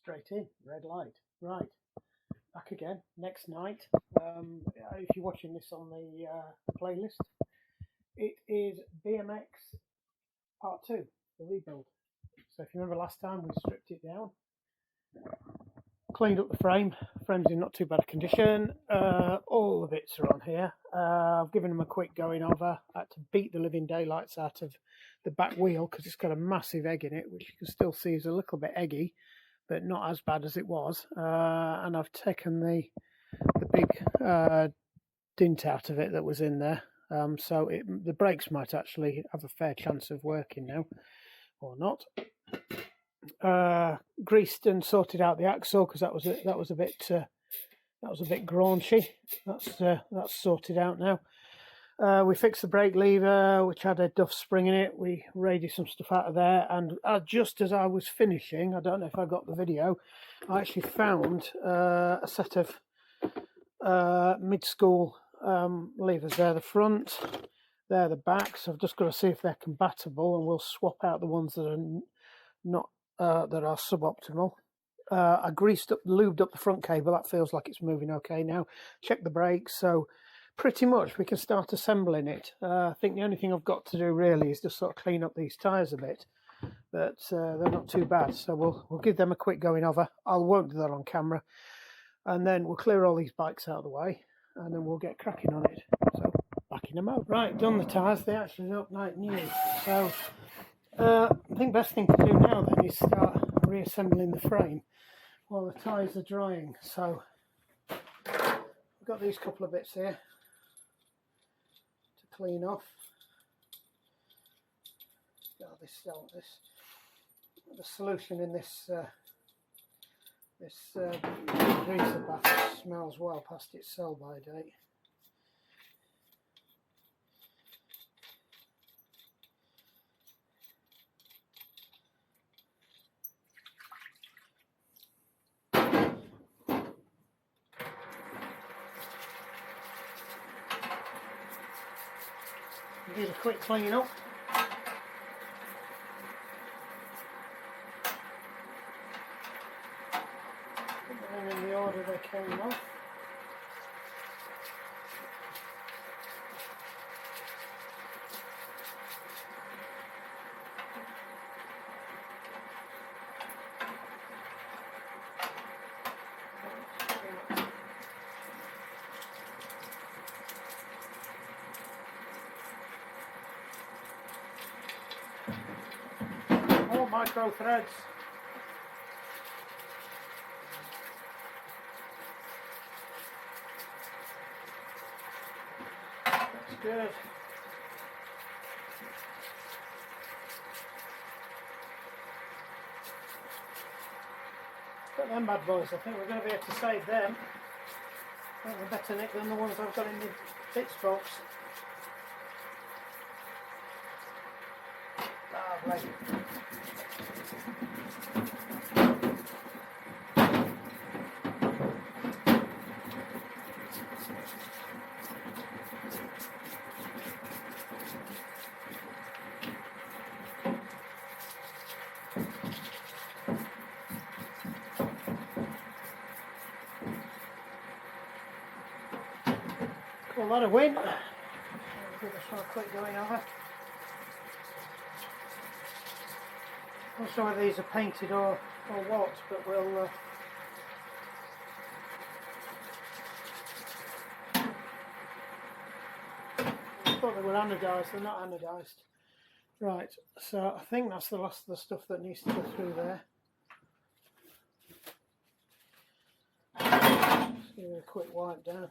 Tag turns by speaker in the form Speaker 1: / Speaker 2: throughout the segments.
Speaker 1: Straight in, red light. Right, back again, next night. If you're watching this on the playlist, it is BMX Part 2, the rebuild. So if you remember last time, we stripped it down, cleaned up the frame. Frame's in not too bad a condition. All the bits are on here. I've given them a quick going over. I had to beat the living daylights out of the back wheel because it's got a massive egg in it, which you can still see is a little bit eggy, but not as bad as it was. And I've taken the big dint out of it that was in there. So the brakes might actually have a fair chance of working now, or not. Greased and sorted out the axle because that was a bit graunchy. That's sorted out now. We fixed the brake lever, which had a Duff spring in it. We raided some stuff out of there, and just as I was finishing, I don't know if I got the video, I actually found a set of mid-school levers. They're the front, they're the back, so I've just got to see if they're compatible, and we'll swap out the ones that are not that are suboptimal. I lubed up the front cable. That feels like it's moving okay now. Check the brakes, so pretty much we can start assembling it. I think the only thing I've got to do really is just sort of clean up these tyres a bit, but they're not too bad, so we'll give them a quick going over. I won't do that on camera, and then we'll clear all these bikes out of the way, and then we'll get cracking on it. So back in a mo. Right, done the tyres. They actually look like new, so I think best thing to do now then is start reassembling the frame while the tyres are drying. So I've got these couple of bits here to clean off. The solution in this greaser bath smells well past its sell-by date. Need a quick clean up. Put them in the order they came off. More micro threads. That's good. Got them bad boys. I think we're going to be able to save them. I think they're better nick than the ones I've got in the bits box. Lovely. A lot of wind. I'll give this one a quick going over. Not sure whether these are painted or what, but we'll I thought they were anodised, they're not anodised. Right, so I think that's the last of the stuff that needs to go through there. Just give it a quick wipe down.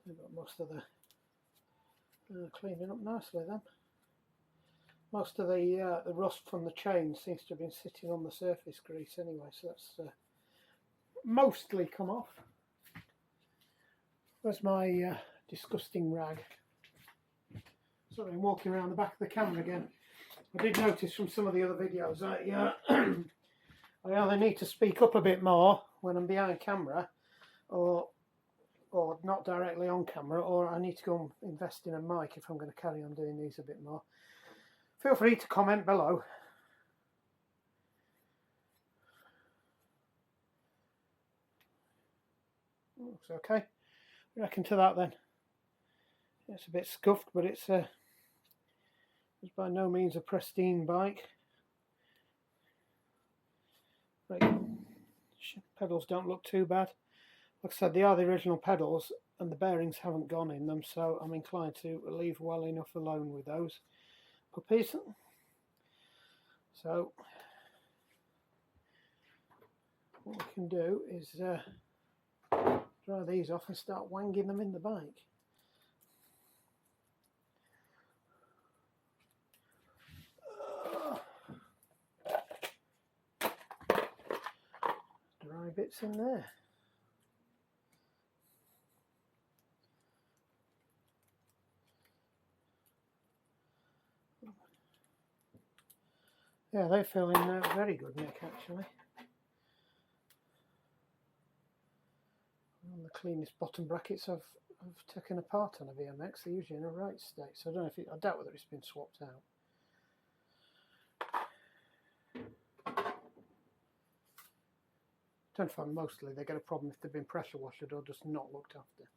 Speaker 1: We've got most of the cleaning up nicely then. Most of the rust from the chain seems to have been sitting on the surface grease anyway, so that's mostly come off. Where's my disgusting rag? Sorry, I'm walking around the back of the camera again. I did notice from some of the other videos I either need to speak up a bit more when I'm behind camera, or or not directly on camera, or I need to go and invest in a mic if I'm going to carry on doing these a bit more. Feel free to comment below. Looks okay. What do you reckon to that then? It's a bit scuffed, but it's by no means a pristine bike. Right. Pedals don't look too bad. Like I said, they are the original pedals and the bearings haven't gone in them, so I'm inclined to leave well enough alone with those puppies. So what we can do is dry these off and start wanging them in the bike. Dry bits in there. Yeah, they feel in very good nick actually. And the cleanest bottom brackets I've taken apart on a BMX. They're usually in a right state, so I don't know if I doubt whether it's been swapped out. I don't find mostly they get a problem if they've been pressure washed or just not looked after.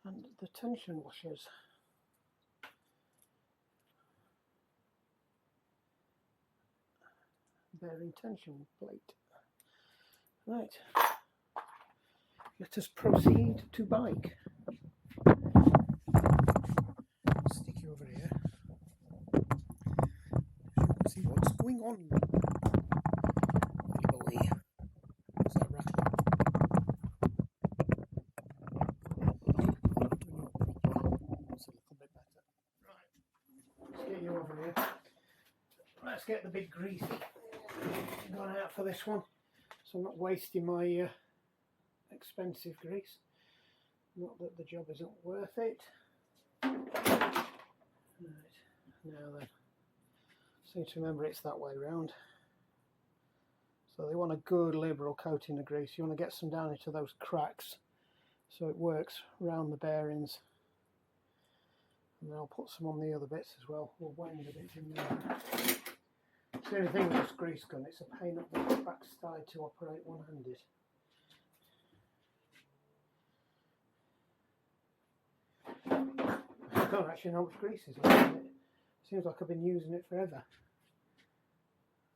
Speaker 1: And the tension washers. Bearing tension plate. Right. Let us proceed to bike. Stick you over here. See what's going on. Boy. What's that rattling? That's a little bit better. Right. Let's get you over here. Let's get the big grease going out for this one, so I'm not wasting my expensive grease. Not that the job isn't worth it. Right, now then, seem to remember it's that way round. So they want a good liberal coating of grease. You want to get some down into those cracks so it works round the bearings. And then I'll put some on the other bits as well. We'll wang a bit in there. It's the only thing with this grease gun, it's a pain up the backside to operate one-handed. I don't actually know which grease is left in it. Seems like I've been using it forever.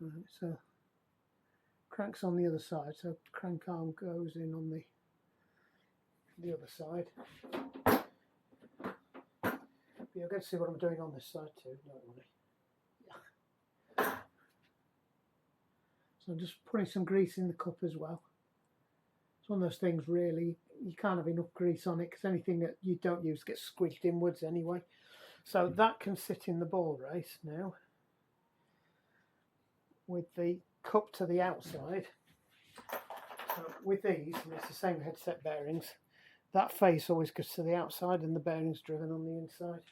Speaker 1: Right, so crank's on the other side, so crank arm goes in on the other side. But you'll get to see what I'm doing on this side too, don't worry. So I'm just putting some grease in the cup as well. It's one of those things really, you can't have enough grease on it because anything that you don't use gets squished inwards anyway. So that can sit in the ball race now with the cup to the outside. So with these, and it's the same headset bearings, that face always goes to the outside and the bearing's driven on the inside.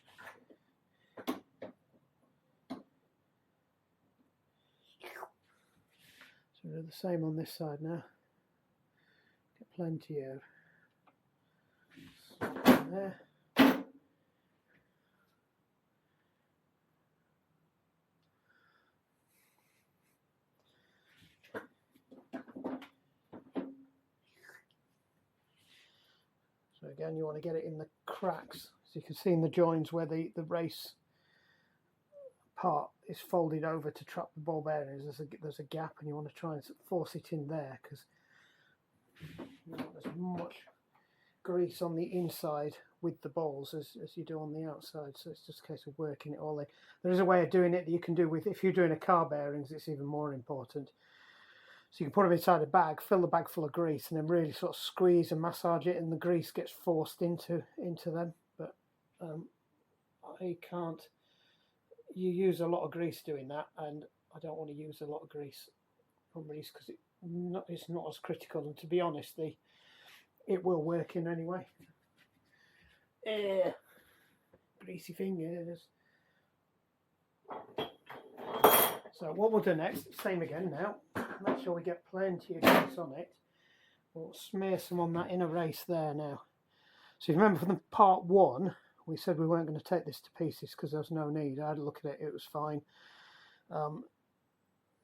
Speaker 1: So we'll do the same on this side now. Get plenty of slot in there. So again, you want to get it in the cracks, so you can see in the joins where the race part is folded over to trap the ball bearings. There's a gap, and you want to try and force it in there because you want as much grease on the inside with the balls as you do on the outside. So it's just a case of working it all in. There is a way of doing it that you can do with, if you're doing a car bearings, it's even more important. So you can put them inside a bag, fill the bag full of grease, and then really sort of squeeze and massage it, and the grease gets forced into them. But I can't. You use a lot of grease doing that, and I don't want to use a lot of grease on these because it's not as critical. And to be honest, it will work in anyway. greasy fingers. So what we'll do next, same again now, make sure we get plenty of grease on it. We'll smear some on that inner race there now. So you remember from the part 1, we said we weren't going to take this to pieces because there's no need. I had a look at it, it was fine.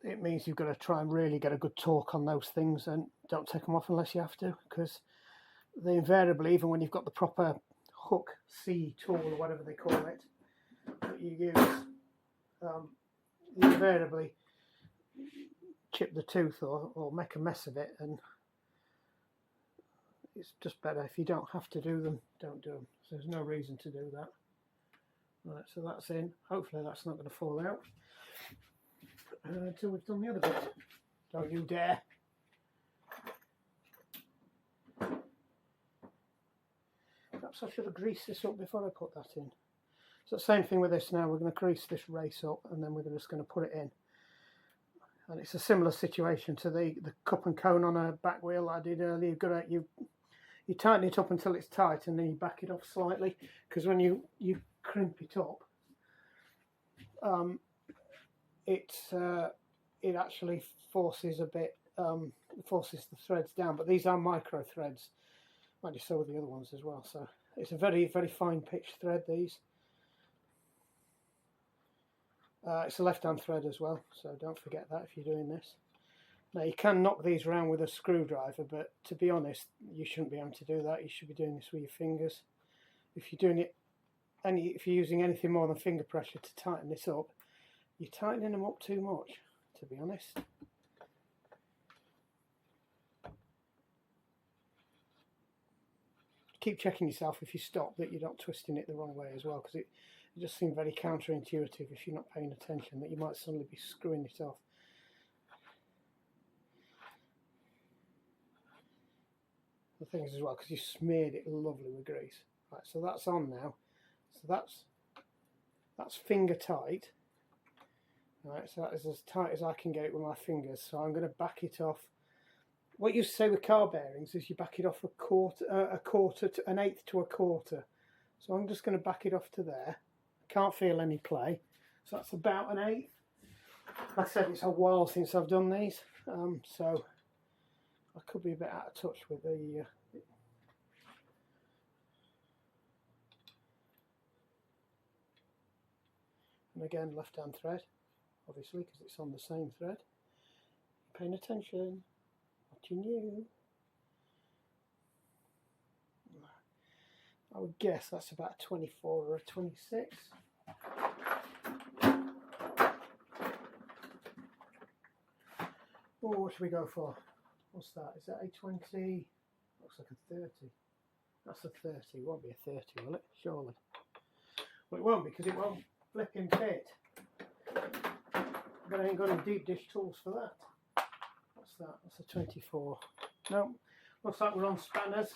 Speaker 1: It means you've got to try and really get a good torque on those things, and don't take them off unless you have to, because they invariably, even when you've got the proper hook C tool or whatever they call it that you use, you invariably chip the tooth or make a mess of it, and it's just better if you don't have to do them, don't do them. So there's no reason to do that. Right, so that's in. Hopefully that's not going to fall out until we've done the other bit. Don't you dare. Perhaps I should have greased this up before I put that in. So the same thing with this now. We're going to grease this race up, and then we're just going to put it in. And it's a similar situation to the cup and cone on a back wheel I did earlier. You tighten it up until it's tight, and then you back it off slightly, because when you crimp it up, it actually forces a bit, forces the threads down. But these are micro threads, might be so with the other ones as well. So it's a very, very fine pitch thread. These. It's a left-hand thread as well, so don't forget that if you're doing this. Now you can knock these around with a screwdriver, but to be honest, you shouldn't be able to do that. You should be doing this with your fingers. If you're doing it, if you're using anything more than finger pressure to tighten this up, you're tightening them up too much, to be honest. Keep checking yourself if you stop that you're not twisting it the wrong way as well, because it just seems very counterintuitive if you're not paying attention that you might suddenly be screwing it off. The thing is as well, because you smeared it lovely with grease. Right, so that's on now. So that's finger tight. Right, so that is as tight as I can get it with my fingers. So I'm going to back it off. What you say with car bearings is you back it off an eighth to a quarter. So I'm just going to back it off to there. Can't feel any play. So that's about an eighth. Like I said, it's a while since I've done these, so I could be a bit out of touch with the and again, left-hand thread, obviously, because it's on the same thread. Paying attention, what you knew. I would guess that's about a 24 or a 26. Oh, what should we go for? What's that? Is that a 20? Looks like a 30. That's a 30. It won't be a 30, will it? Surely. Well, it won't, because it won't flip and fit. But I ain't got any deep dish tools for that. What's that? That's a 24. No, looks like we're on spanners.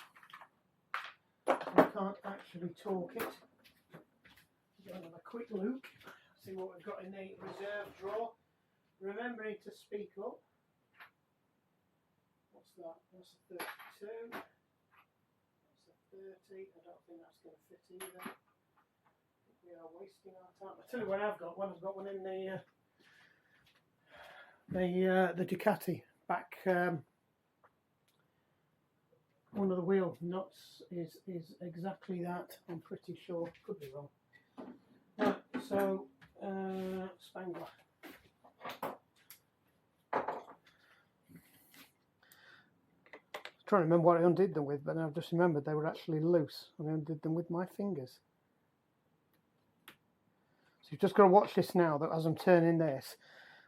Speaker 1: I can't actually torque it. Go and have a quick look, see what we've got in the reserve drawer. Remembering to speak up. What's that? That's a 32. That's a 30. I don't think that's going to fit either. We are wasting our time. I tell you what I've got one. I've got one in the Ducati back. One of the wheel nuts is exactly that. I'm pretty sure. Could be wrong. Right, so spangler. Trying to remember what I undid them with, but I've just remembered they were actually loose, and I undid them with my fingers. So you've just got to watch this now, that as I'm turning this,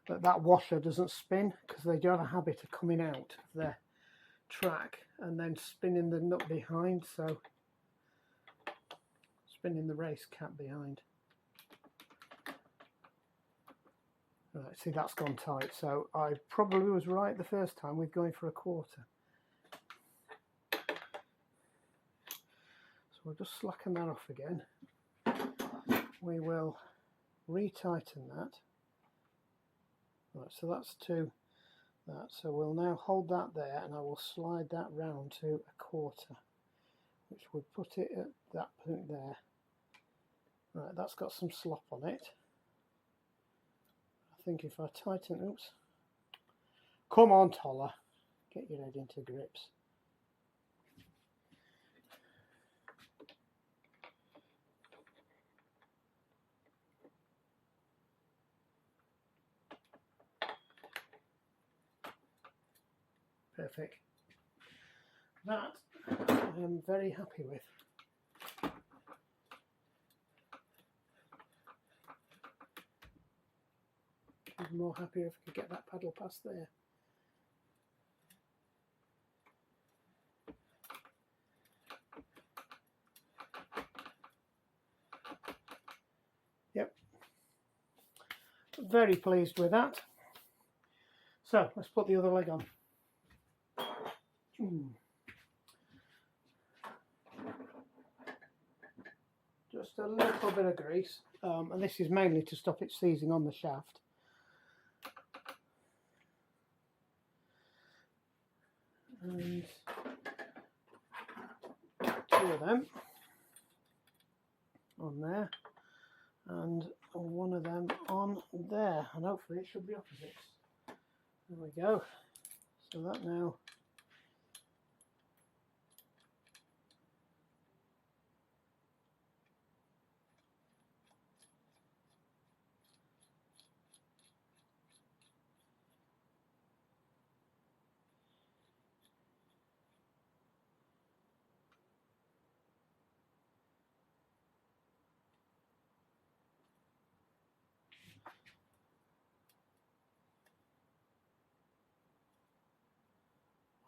Speaker 1: that washer doesn't spin, because they do have a habit of coming out of the track and then spinning the nut behind, so spinning the race cap behind. Right, see, that's gone tight, so I probably was right the first time. We're going for a quarter. So we'll just slacken that off again. We will retighten that. Right, so that's to that. So we'll now hold that there, and I will slide that round to a quarter, which would put it at that point there. Right, that's got some slop on it. I think if I tighten, oops. Come on, Toller, get your head into grips. Perfect. That I am very happy with. Even more happier if I could get that paddle past there. Yep. Very pleased with that. So let's put the other leg on. Just a little bit of grease, and this is mainly to stop it seizing on the shaft. And 2 of them on there, and 1 of them on there, and hopefully it should be opposites. There we go. So that now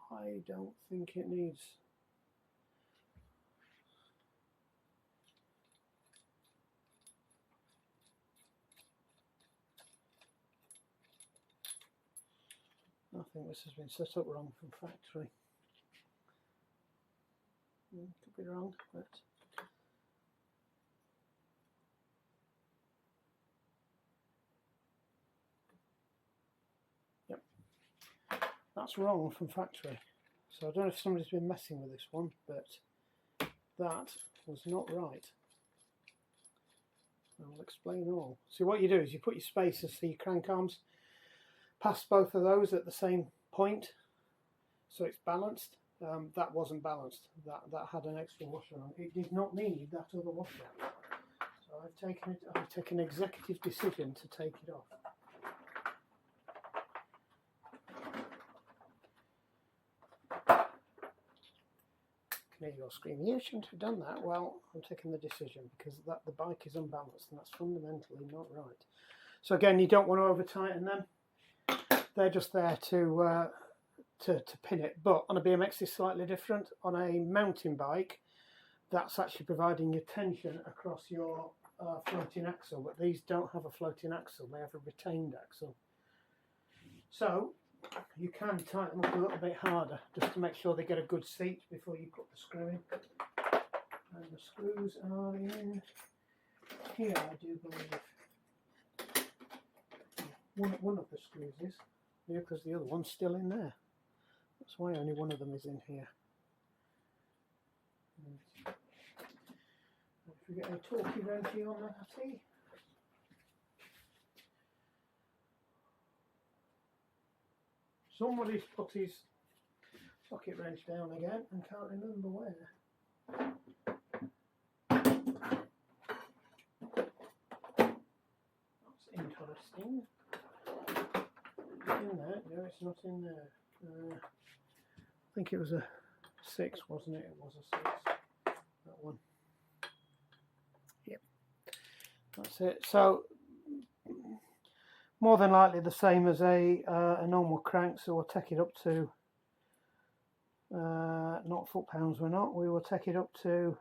Speaker 1: I don't think it needs. I think this has been set up wrong from factory. Could be wrong, but yep, that's wrong from factory. So I don't know if somebody's been messing with this one, but that was not right. I'll explain all. So what you do is you put your spacers for your crank arms past both of those at the same point, so it's balanced. That wasn't balanced. That had an extra washer on. It did not need that other washer. So I've taken an executive decision to take it off. Can hear you all screaming, you shouldn't have done that. Well, I'm taking the decision because the bike is unbalanced and that's fundamentally not right. So again, you don't want to over tighten them. They're just there to pin it. But on a BMX it's slightly different. On a mountain bike, that's actually providing your tension across your floating axle. But these don't have a floating axle, they have a retained axle. So you can tighten them up a little bit harder just to make sure they get a good seat before you put the screw in. And the screws are in here, I do believe. One of the screws is, yeah, because the other one's still in there. That's why only one of them is in here. And if we get a torquey wrenchy on that, somebody's put his socket wrench down again and can't remember where. That's interesting. In there? No, it's not in there. I think it was a 6, wasn't it? It was a 6. That one. Yep. That's it. So more than likely the same as a normal crank. So we'll take it up to not foot-pounds. We will take it up to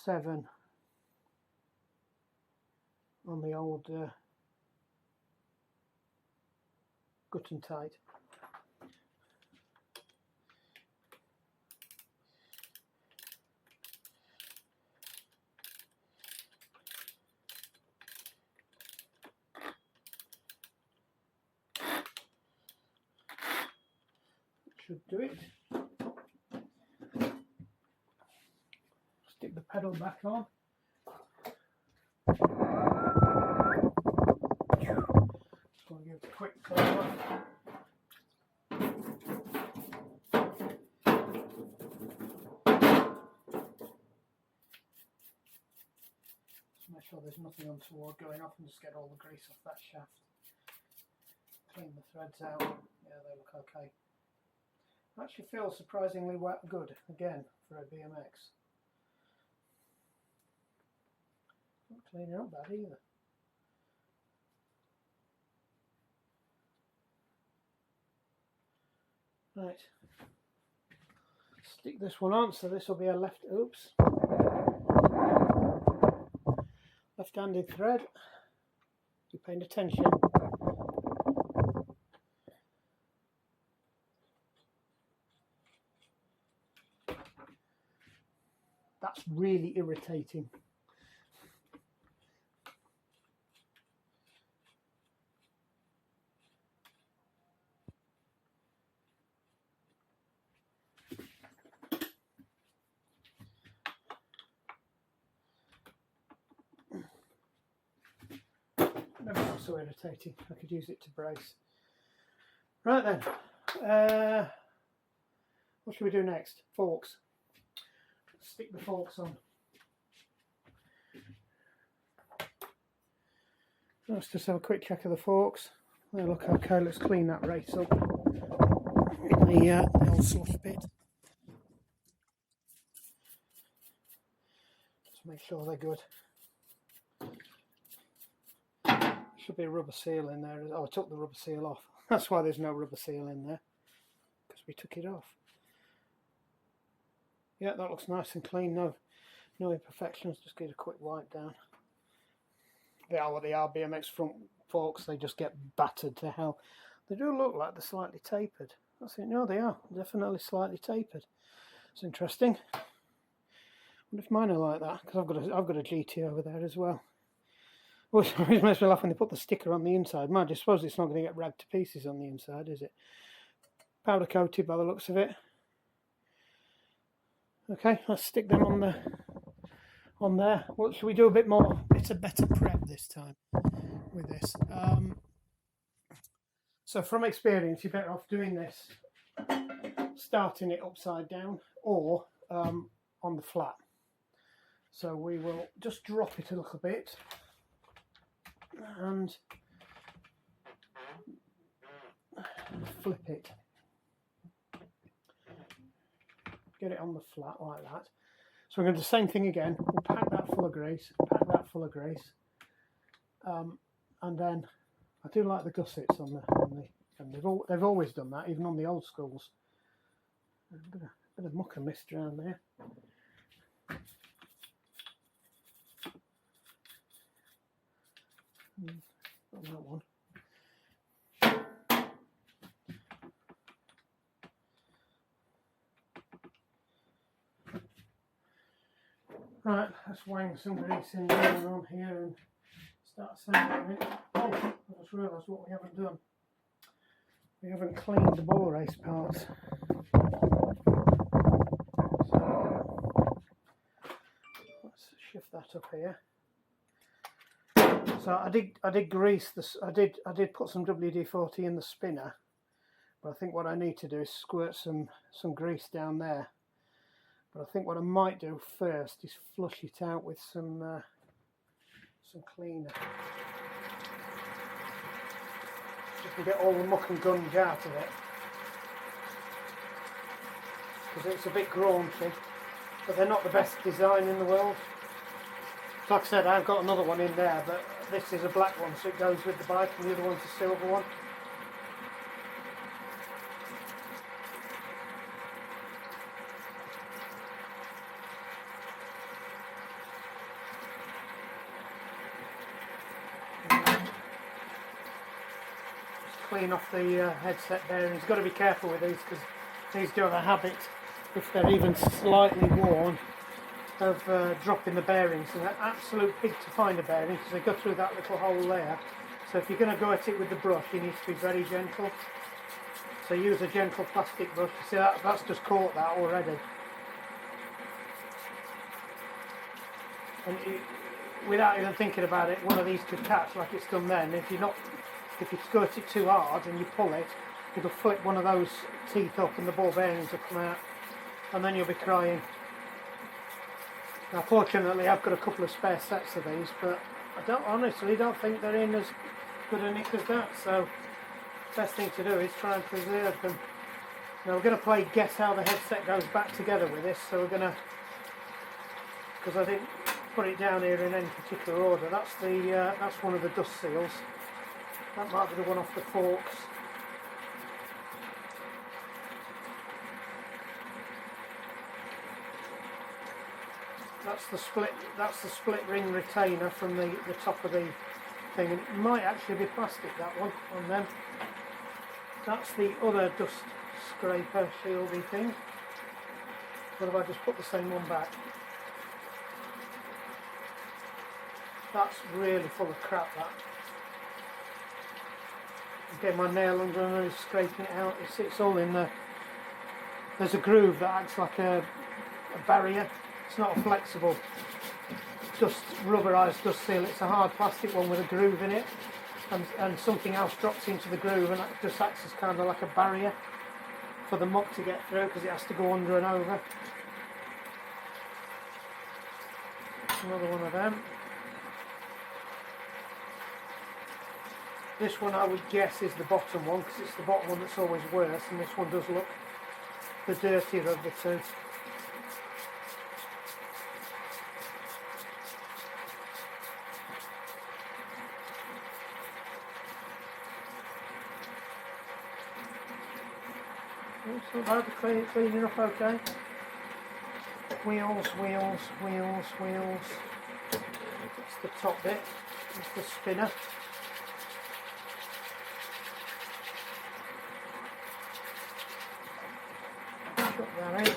Speaker 1: 7 on the old gut and tight. Should do it. Stick the pedal back on. Just want to give it a quick clean up. Make sure there's nothing untoward going off and just get all the grease off that shaft. Clean the threads out. Yeah, they look okay. Actually feels surprisingly good again for a BMX. Not cleaning up bad either. Right. Stick this one on, so this will be a left-handed thread. You're paying attention. That's really irritating. Never got so irritating. I could use it to brace. Right then. What should we do next? Forks. Stick the forks on. Let's just have a quick check of the forks. They look okay. Let's clean that race up. The old slush bit. Just make sure they're good. Should be a rubber seal in there. Oh, I took the rubber seal off. That's why there's no rubber seal in there, because we took it off. Yeah, that looks nice and clean. No imperfections. Just get a quick wipe down. They are what they are. BMX front forks. They just get battered to hell. They do look like they're slightly tapered. I think no, they are definitely slightly tapered. It's interesting. I wonder if mine are like that, because I've got a GT over there as well. Well, it makes me laugh when they put the sticker on the inside. Mind you, I suppose it's not going to get ragged to pieces on the inside, is it? Powder coated by the looks of it. Okay, let's stick them on there. What should we do a bit more? It's a better prep this time with this. So from experience, you're better off doing this, starting it upside down or on the flat. So we will just drop it a little bit and flip it. Get it on the flat like that. So we're going to do the same thing again. We'll pack that full of grease, and then I do like the gussets on the and they've always done that, even on the old schools. A bit of muck and mist around there. Got that one. Right, let's wang some grease in there and on here and start assembling it. Oh, I just realised what we haven't done. We haven't cleaned the ball race parts. So let's shift that up here. So I did grease this. I did put some WD-40 in the spinner, but I think what I need to do is squirt some grease down there. But I think what I might do first is flush it out with some cleaner. Just to get all the muck and gunge out of it. Because it's a bit graunchy, but they're not the best design in the world. Like I said, I've got another one in there, but this is a black one, so it goes with the bike, and the other one's a silver one. Clean off the headset bearings. You've got to be careful with these because these do have a habit, if they're even slightly worn, of dropping the bearings. And they're absolute pig to find a bearing because they go through that little hole there. So if you're going to go at it with the brush, you need to be very gentle. So use a gentle plastic brush. You see that's just caught that already. And without even thinking about it, one of these could catch like it's done then. If you skirt it too hard and you pull it, it'll flip one of those teeth up and the ball bearings will come out, and then you'll be crying. Now fortunately I've got a couple of spare sets of these, but I honestly don't think they're in as good a nick as that, so best thing to do is try and preserve them. Now we're going to play guess how the headset goes back together with this, so we're going to, because I didn't put it down here in any particular order, that's one of the dust seals. That might be the one off the forks. That's the split ring retainer from the top of the thing, and it might actually be plastic, that one on them. That's the other dust scraper shieldy thing. What if I just put the same one back? That's really full of crap, that. I'm getting my nail under and scraping it out. It's all in there. There's a groove that acts like a barrier. It's not a flexible rubberized dust seal, it's a hard plastic one with a groove in it, and something else drops into the groove, and that just acts as kind of like a barrier for the muck to get through, because it has to go under and over. Another one of them. This one I would guess is the bottom one, because it's the bottom one that's always worse, and this one does look the dirtier of the two. It's not bad, cleaning up okay. Wheels. That's the top bit. That's the spinner. Chuck that in.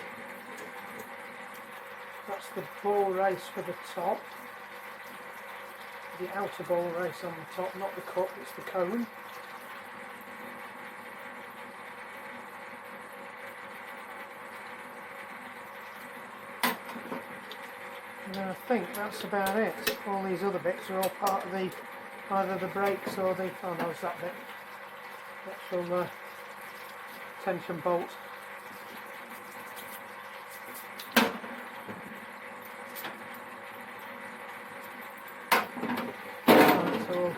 Speaker 1: That's the ball race for the top. The outer ball race on the top, not the cup, it's the cone. And I think that's about it. All these other bits are all part of the either the brakes or the, oh no, it's that bit. Actual tension bolt. So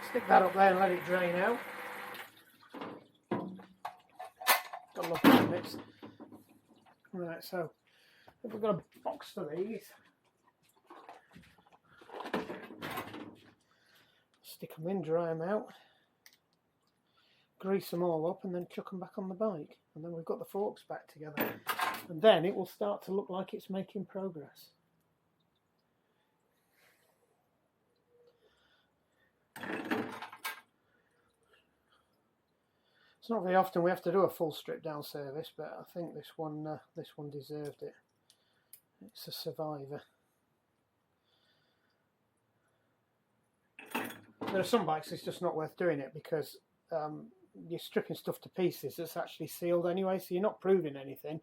Speaker 1: stick that up there and let it drain out. Got a lot of bits. Right, so if we've got a box for these, stick them in, dry them out, grease them all up, and then chuck them back on the bike, and then we've got the forks back together, and then it will start to look like it's making progress. It's not very often we have to do a full strip down service, but I think this one deserved it. It's a survivor. There are some bikes it's just not worth doing it, because you're stripping stuff to pieces that's actually sealed anyway, so you're not proving anything.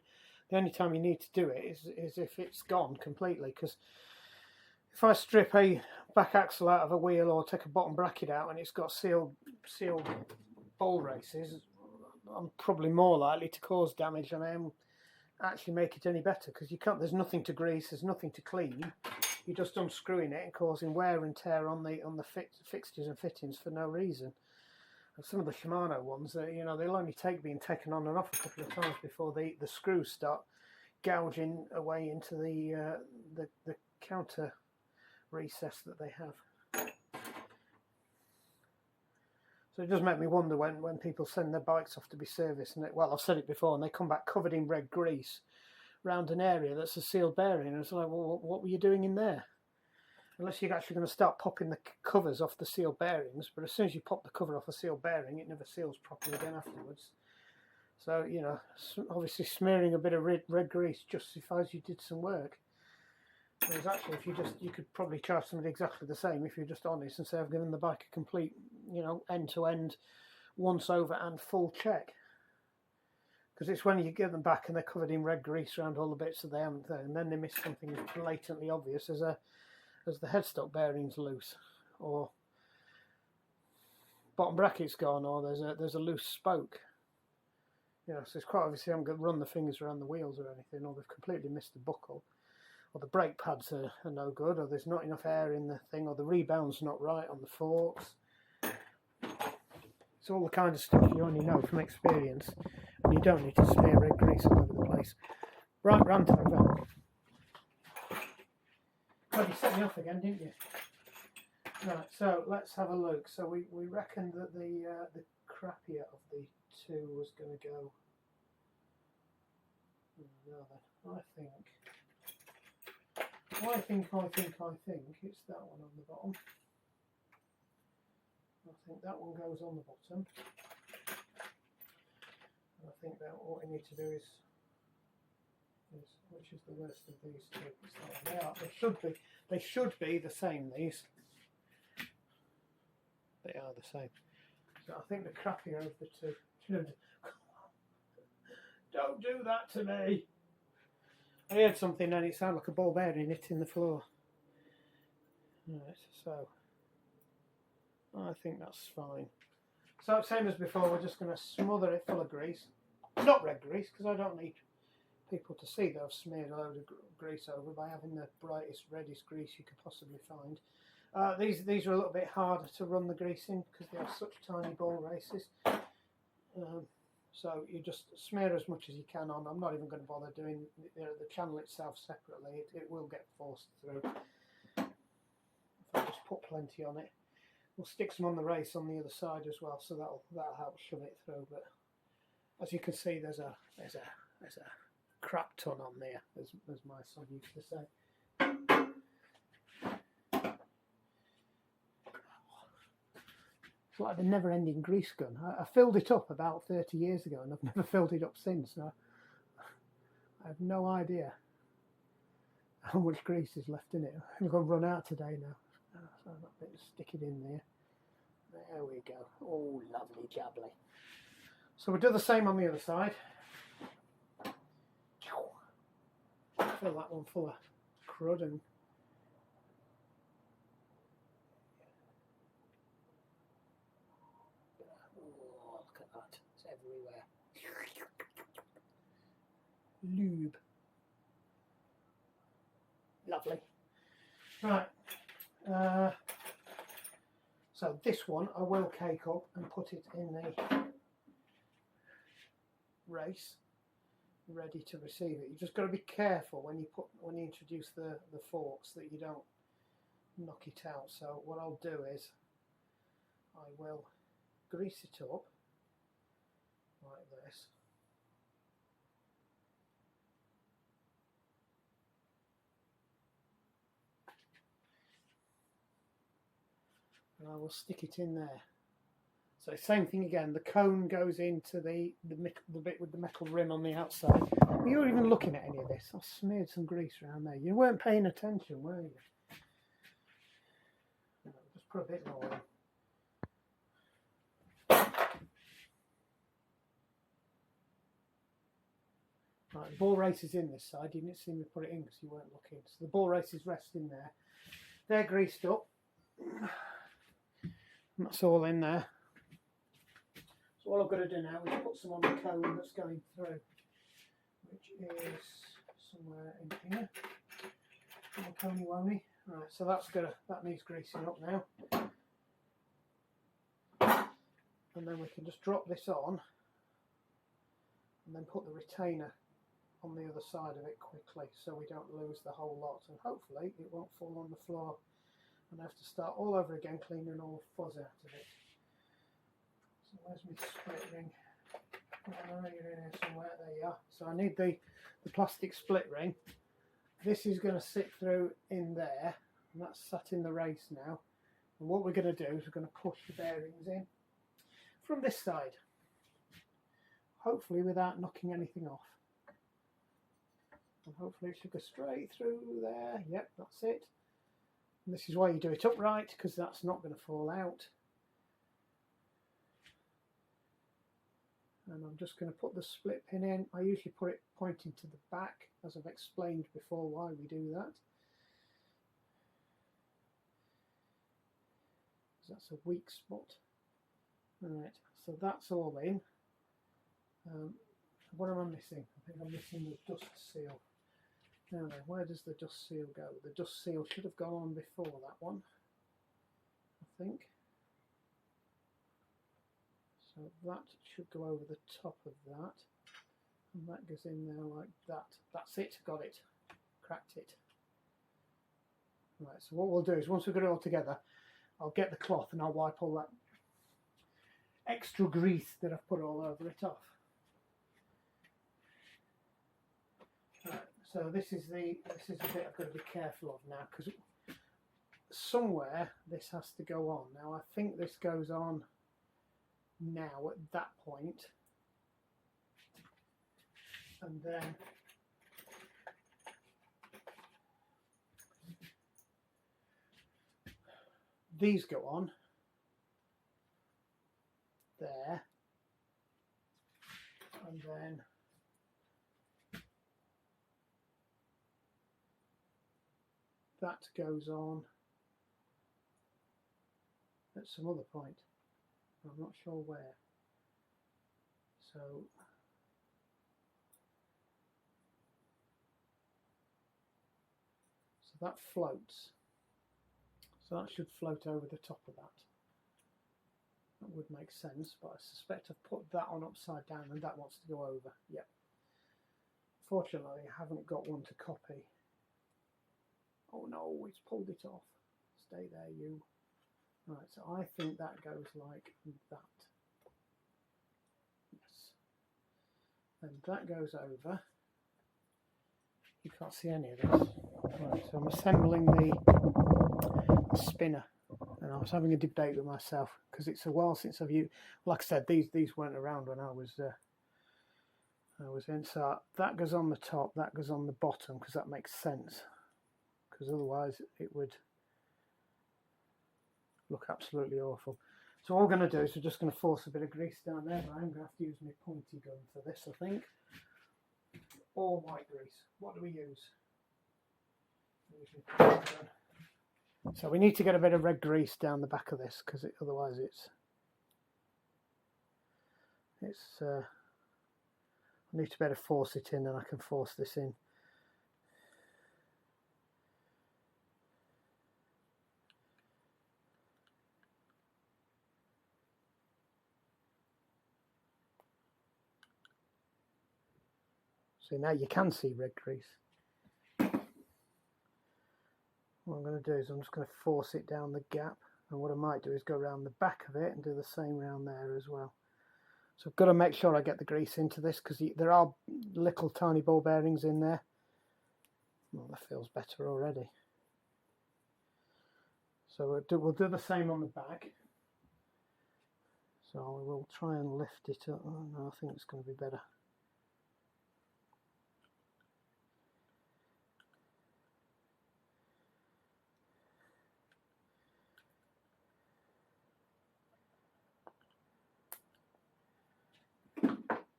Speaker 1: The only time you need to do it is if it's gone completely, because if I strip a back axle out of a wheel or take a bottom bracket out and it's got sealed ball races, I'm probably more likely to cause damage than I am actually make it any better, because you can't. There's nothing to grease, there's nothing to clean. You're just unscrewing it and causing wear and tear on the fixtures and fittings for no reason. And some of the Shimano ones, they'll only take being taken on and off a couple of times before the screws start gouging away into the counter recess that they have. So it does make me wonder when people send their bikes off to be serviced, and well, I've said it before, and they come back covered in red grease around an area that's a sealed bearing, and it's like, well, what were you doing in there? Unless you're actually going to start popping the covers off the sealed bearings, but as soon as you pop the cover off a sealed bearing, it never seals properly again afterwards. So, obviously smearing a bit of red grease justifies you did some work. Whereas actually, you could probably charge somebody exactly the same if you're just honest and say, I've given the bike a complete, end-to-end, once over and full check. Because it's when you get them back and they're covered in red grease around all the bits that they haven't done, and then they miss something as blatantly obvious as the headstock bearing's loose, or bottom bracket's gone, or there's a loose spoke. You know, so it's quite obviously I haven't got to run the fingers around the wheels or anything, or they've completely missed the buckle, or the brake pads are no good, or there's not enough air in the thing, or the rebound's not right on the forks. It's all the kind of stuff you only know from experience, and you don't need to smear red grease all over the place. Right, rant over. Well, you set me off again, didn't you? Right, so let's have a look. So we reckoned that the crappier of the two was going to go. Now then, I think it's that one on the bottom. I think that one goes on the bottom. And I think that what we need to do is which is the worst of these two? They should be the same. These they are the same. So I think the crappier of the two. Don't do that to me. I heard something and it sounded like a ball bearing hitting the floor. Right, so I think that's fine. So same as before, we're just going to smother it full of grease. Not red grease, because I don't need people to see that I've smeared a load of grease over by having the brightest, reddest grease you could possibly find. These are a little bit harder to run the grease in because they are such tiny ball races. So you just smear as much as you can on. I'm not even going to bother doing the channel itself separately. It will get forced through. If I just put plenty on it. We'll stick some on the race on the other side as well, so that'll help shove it through. But as you can see, there's a crap ton on there, as my son used to say. It's like the never-ending grease gun. I filled it up about 30 years ago, and I've never filled it up since. So I have no idea how much grease is left in it. I'm going to run out today now. So I've got a bit to stick it in there. There we go. Oh, lovely jubbly. So we'll do the same on the other side. Fill that one full of crud and oh, look at that. It's everywhere. Lube. Lovely. Right. So this one I will cake up and put it in the race, ready to receive it. You just got to be careful when you introduce the forks that you don't knock it out. So what I'll do is I will grease it up like this. And I will stick it in there. So same thing again, the cone goes into the bit with the metal rim on the outside. You weren't even looking at any of this. I smeared some grease around there. You weren't paying attention, were you? Just put a bit more in. Right, the ball race is in this side. You didn't see me put it in because you weren't looking. So the ball races rest in there. They're greased up. And that's all in there. So all I've got to do now is put some on the cone that's going through, which is somewhere in here. Coney woney. Right, so that needs greasing up now. And then we can just drop this on and then put the retainer on the other side of it quickly so we don't lose the whole lot, and hopefully it won't fall on the floor and I have to start all over again cleaning all the fuzz out of it. So where's my split ring? Oh, you're in here somewhere. There you are. So I need the plastic split ring. This is going to sit through in there, and that's sat in the race now. And what we're going to do is we're going to push the bearings in from this side, hopefully without knocking anything off. And hopefully it should go straight through there. Yep, that's it. And this is why you do it upright, because that's not going to fall out. and I'm just going to put the split pin in. I usually put it pointing to the back, as I've explained before why we do that. That's a weak spot. Alright, so that's all in. What am I missing? I think I'm missing the dust seal. Now then, where does the dust seal go? The dust seal should have gone on before that one, I think. So that should go over the top of that. And that goes in there like that. That's it, got it. Cracked it. Right, so what we'll do is once we've got it all together, I'll get the cloth and I'll wipe all that extra grease that I've put all over it off. Right, so this is the bit I've got to be careful of now, because somewhere this has to go on. Now I think this goes on now at that point, and then these go on there, and then that goes on at some other point. I'm not sure where. So that floats. So that should float over the top of that. That would make sense, but I suspect I've put that on upside down and that wants to go over. Yep. Fortunately, I haven't got one to copy. Oh no, it's pulled it off. Stay there, you. Right, so I think that goes like that. Yes. And that goes over. You can't see any of this. Right, so I'm assembling the spinner. And I was having a debate with myself because it's a while since I've used. Like I said, these weren't around when I was in. So that goes on the top, that goes on the bottom, because that makes sense. Because otherwise it would look absolutely awful. So all we're going to do is we're just going to force a bit of grease down there. But I'm going to have to use my pointy gun for this, I think. Or white grease. What do we use? So we need to get a bit of red grease down the back of this, because otherwise I need to better force it in than I can force this in. So now you can see red grease. What I'm going to do is I'm just going to force it down the gap, and what I might do is go around the back of it and do the same round there as well. So I've got to make sure I get the grease into this, because there are little tiny ball bearings in there. Well, that feels better already. So we'll do the same on the back. So we'll try and lift it up. Oh, no, I think it's going to be better.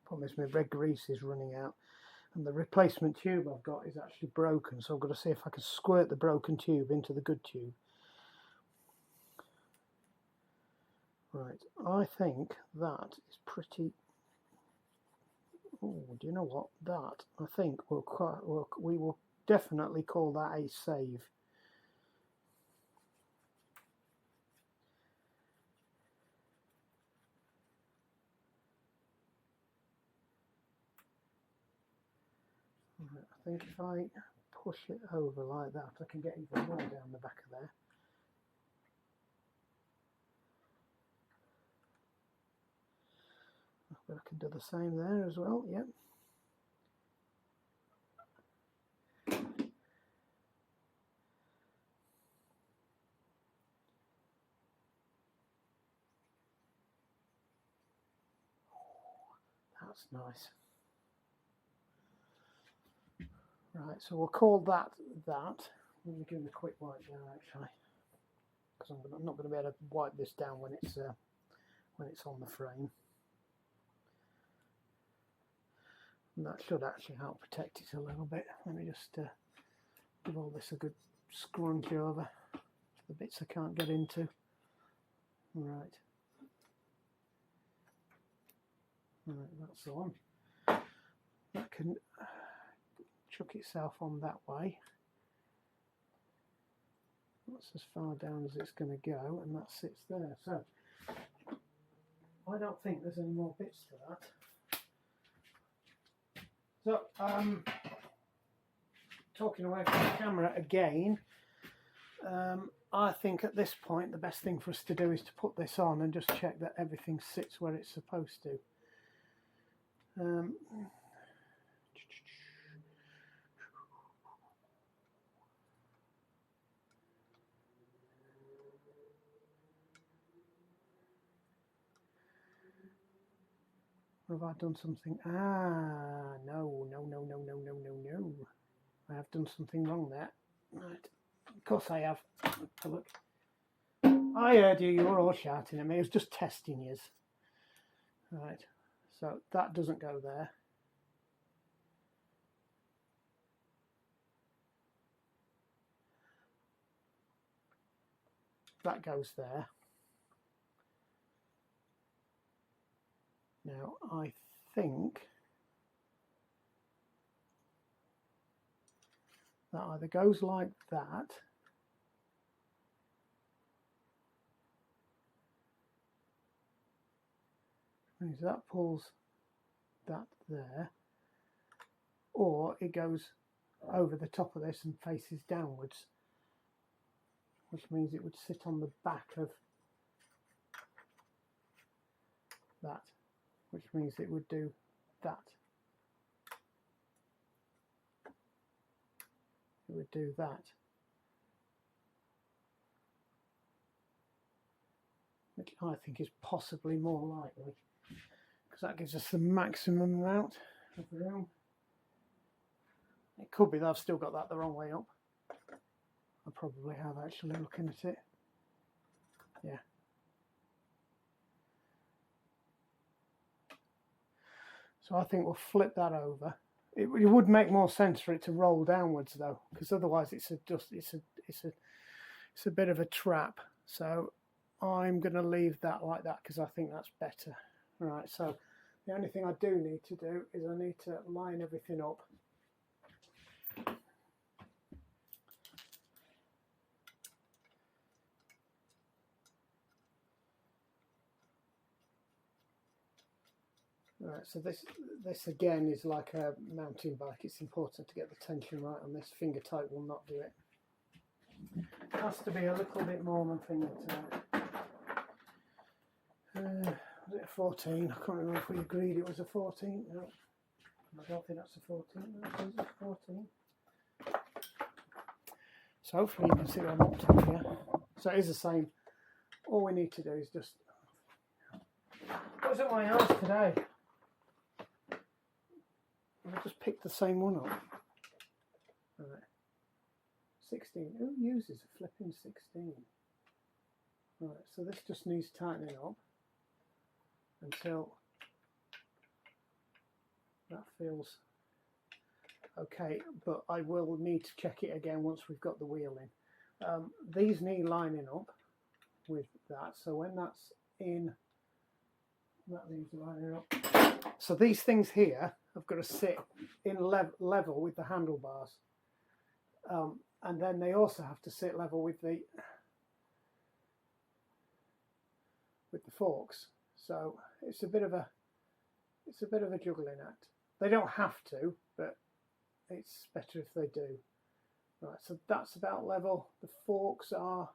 Speaker 1: Problem is my red grease is running out, and the replacement tube I've got is actually broken, so I've got to see if I can squirt the broken tube into the good tube. Right, I think that is pretty. Oh, do you know what? That I think we will definitely call that a save. I think if I push it over like that, I can get even more down the back of there. But I can do the same there as well, yep. That's nice. Right, so we'll call that. Let me give it a quick wipe down actually, because I'm not going to be able to wipe this down when it's on the frame. And that should actually help protect it a little bit. Let me just give all this a good scrunch over the bits I can't get into. Right. Right, that's the one. That can chuck itself on that way. That's as far down as it's going to go, and that sits there. So I don't think there's any more bits to that. So, talking away from the camera again, I think at this point the best thing for us to do is to put this on and just check that everything sits where it's supposed to. Or have I done something? Ah, no. I have done something wrong there. Right. Of course I have. Oh, look. I heard you. You were all shouting at me. I was just testing you. Right. So that doesn't go there. That goes there. Now I think that either goes like that, means that pulls that there, or it goes over the top of this and faces downwards, which means it would sit on the back of that, which means it would do that. It would do that, which I think is possibly more likely, because that gives us the maximum amount of room. It could be that I've still got that the wrong way up. I probably have, actually, looking at it. Yeah. So I think we'll flip that over. It would make more sense for it to roll downwards though, because otherwise it's a bit of a trap. So I'm going to leave that like that because I think that's better. Right. So the only thing I do need to do is I need to line everything up. Right, so this again is like a mountain bike. It's important to get the tension right on this. Finger tight will not do it. It has to be a little bit more than finger tight. Was it a 14? I can't remember if we agreed it was a 14. No, I don't think that's a 14. No, it's a 14. So hopefully you can see what I'm up to here. So it is the same. All we need to do is just... What's at my house today? I just picked the same one up. Right. 16. Who uses a flipping 16? Right, so this just needs tightening up until that feels okay, but I will need to check it again once we've got the wheel in. These need lining up with that, so when that's in, that needs lining up. So these things here have got to sit in level with the handlebars, and then they also have to sit level with the forks. So it's a bit of a juggling act. They don't have to, but it's better if they do. Right, so that's about level. The forks are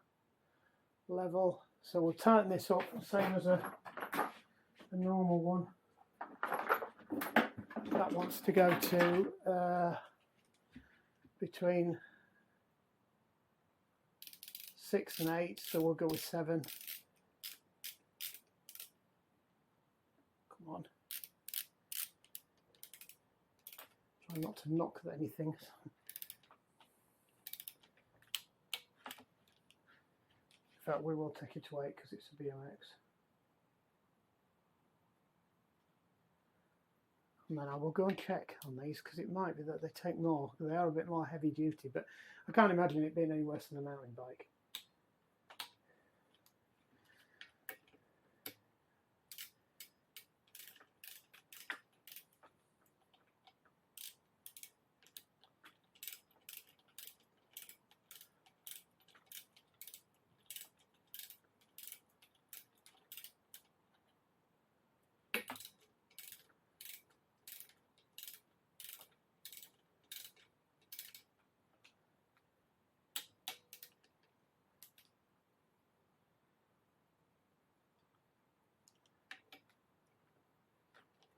Speaker 1: level. So we'll tighten this up, same as a normal one. That wants to go to between 6 and 8, so we'll go with 7. Come on. Try not to knock anything. In fact, we will take it to 8 because it's a BMX. and then I will go and check on these, because it might be that they take more. They are a bit more heavy duty, but I can't imagine it being any worse than a mountain bike.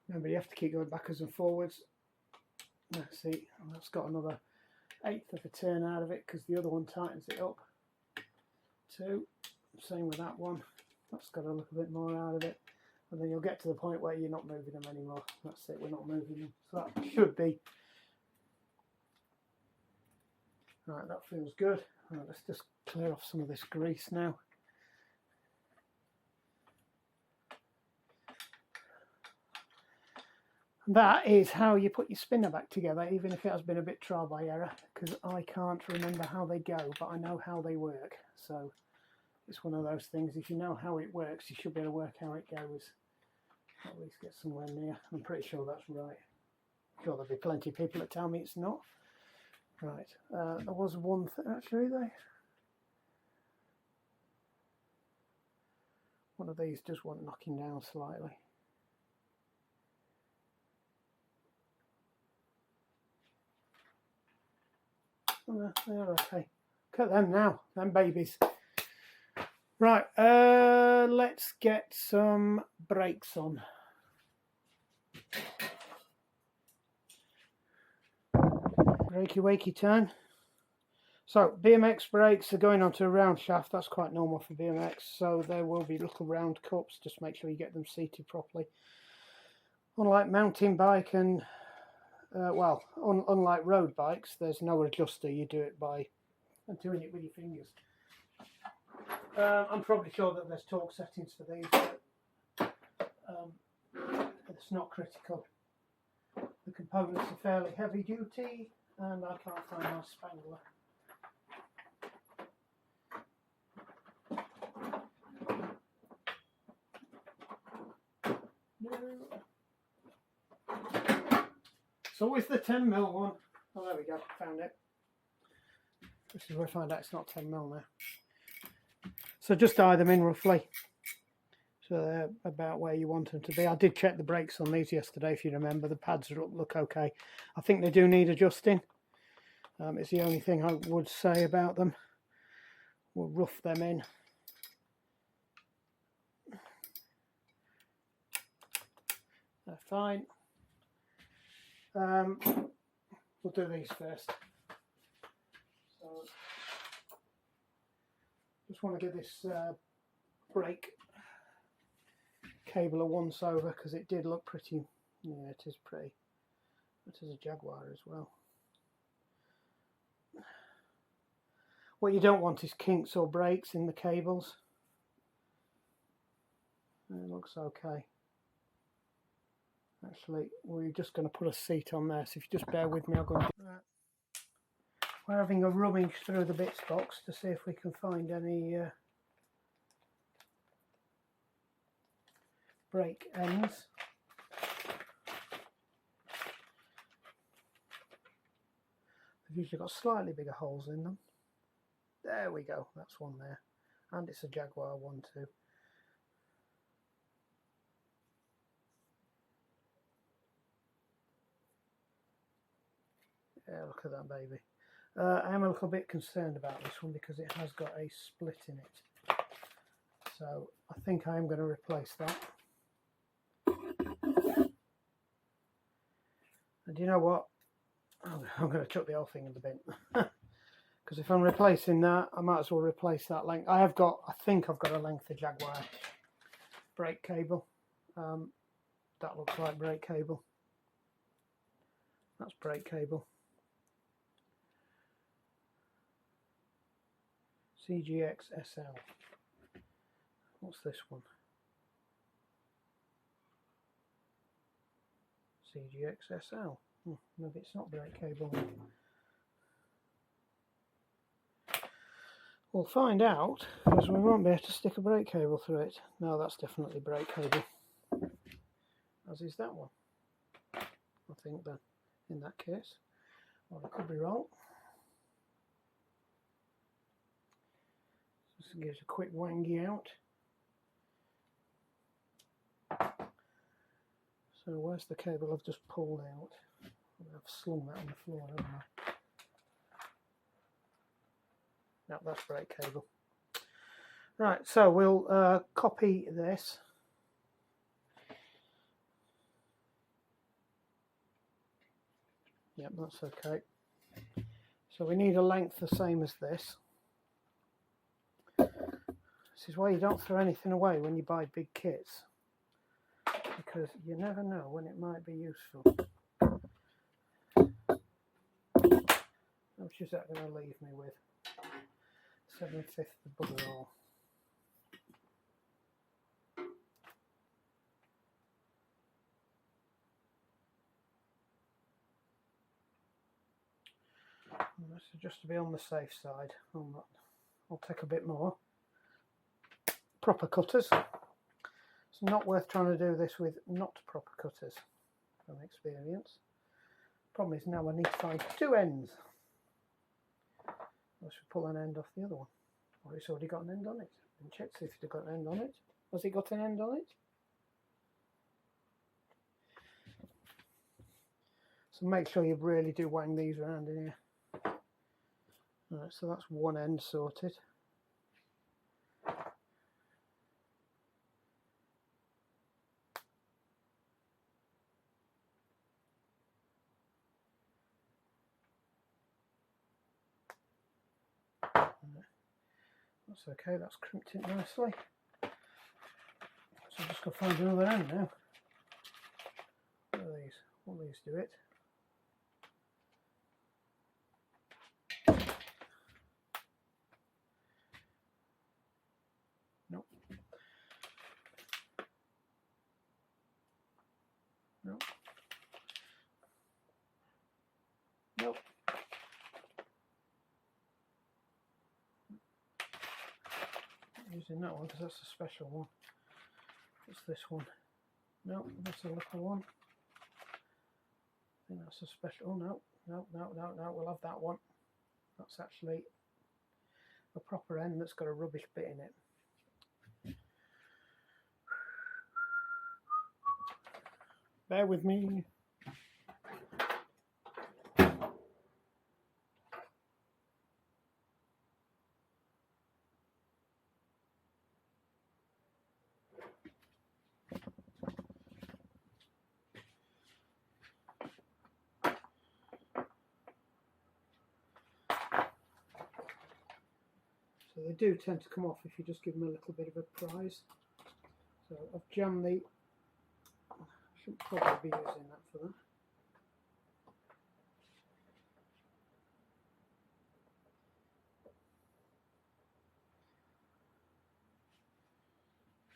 Speaker 1: Remember, you have to keep going backwards and forwards. Let's see, that's got another 1/8 of a turn out of it, because the other one tightens it up. 2, same with that one. That's got a little bit more out of it. And then you'll get to the point where you're not moving them anymore. That's it, we're not moving them. So that should be. Right, that feels good. Right, let's just clear off some of this grease now. That is how you put your spinner back together, even if it has been a bit trial by error, because I can't remember how they go, but I know how they work. So it's one of those things, if you know how it works, you should be able to work how it goes. At least get somewhere near. I'm pretty sure that's right. I'm sure there'll be plenty of people that tell me it's not. Right, there was one thing actually though. One of these just want knocking down slightly. Oh, they're okay. Look at them now, them babies. Right, let's get some brakes on. Brakey wakey time. So BMX brakes are going onto a round shaft. That's quite normal for BMX. So there will be little round cups. Just make sure you get them seated properly. Unlike mountain bike and unlike road bikes, there's no adjuster. You do it by doing it with your fingers. I'm probably sure that there's torque settings for these, but it's not critical. The components are fairly heavy duty, and I can't find my spangler. So with the 10mm one, oh there we go, found it. This is where I find out it's not 10mm now. So just eye them in roughly, so they're about where you want them to be. I did check the brakes on these yesterday, if you remember. The pads look okay. I think they do need adjusting. It's the only thing I would say about them. We'll rough them in. They're fine. We'll do these first. So just want to give this brake cable a once over, because it did look pretty. Yeah, it is pretty. It is a Jaguar as well. What you don't want is kinks or breaks in the cables. It looks okay. Actually, we're just going to put a seat on there, so if you just bear with me, I'll go and do that. We're having a rummage through the bits box to see if we can find any brake ends. They've usually got slightly bigger holes in them. There we go, that's one there. And it's a Jaguar one too. Yeah, look at that baby. I am a little bit concerned about this one because it has got a split in it. So I think I am going to replace that. And you know what? I'm going to chuck the whole thing in the bin. Because if I'm replacing that, I might as well replace that length. I think I've got a length of Jaguar brake cable. That looks like brake cable. That's brake cable. CGX SL. What's this one? CGXSL. Maybe it's not brake cable. We'll find out, because we won't be able to stick a brake cable through it. No, that's definitely brake cable, as is that one. I think that in that case, well, I could be wrong. Just gives a quick wangy out. So where's the cable I've just pulled out? I've slung that on the floor, haven't I? No, that's brake cable. Right, so we'll copy this. Yep, that's okay. So we need a length the same as this. This is why you don't throw anything away when you buy big kits, because you never know when it might be useful. How much is that going to leave me with? 7/5 the bugger all. This is just to be on the safe side. I'll take a bit more. Proper cutters. It's not worth trying to do this with not proper cutters, from experience. Problem is now I need to find two ends. I should pull an end off the other one. Or it's already got an end on it. And check to see if it's got an end on it. Has it got an end on it? So make sure you really do wang these around in here. Alright, so that's one end sorted. That's okay, that's crimped it nicely. So I'm just going to find another end now. What are these? Will these do it? Nope. Nope. Nope. Using that one because that's a special one. What's this one? No, that's a little one. I think that's a special. Oh no, we'll have that one. That's actually a proper end that's got a rubbish bit in it. Bear with me. So they do tend to come off if you just give them a little bit of a prise. So I've jammed the, I shouldn't probably be using that for that.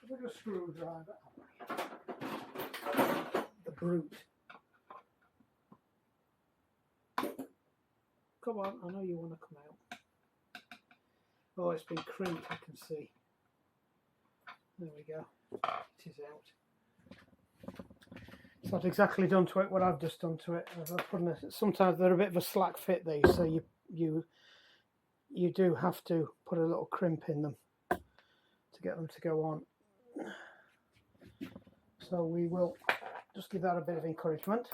Speaker 1: With a screwdriver, the brute. Come on, I know you want to come out. Oh, it's been crimped, I can see. There we go. It is out. It's not exactly done to it what I've just done to it. Sometimes they're a bit of a slack fit, these, so you do have to put a little crimp in them to get them to go on. So we will just give that a bit of encouragement.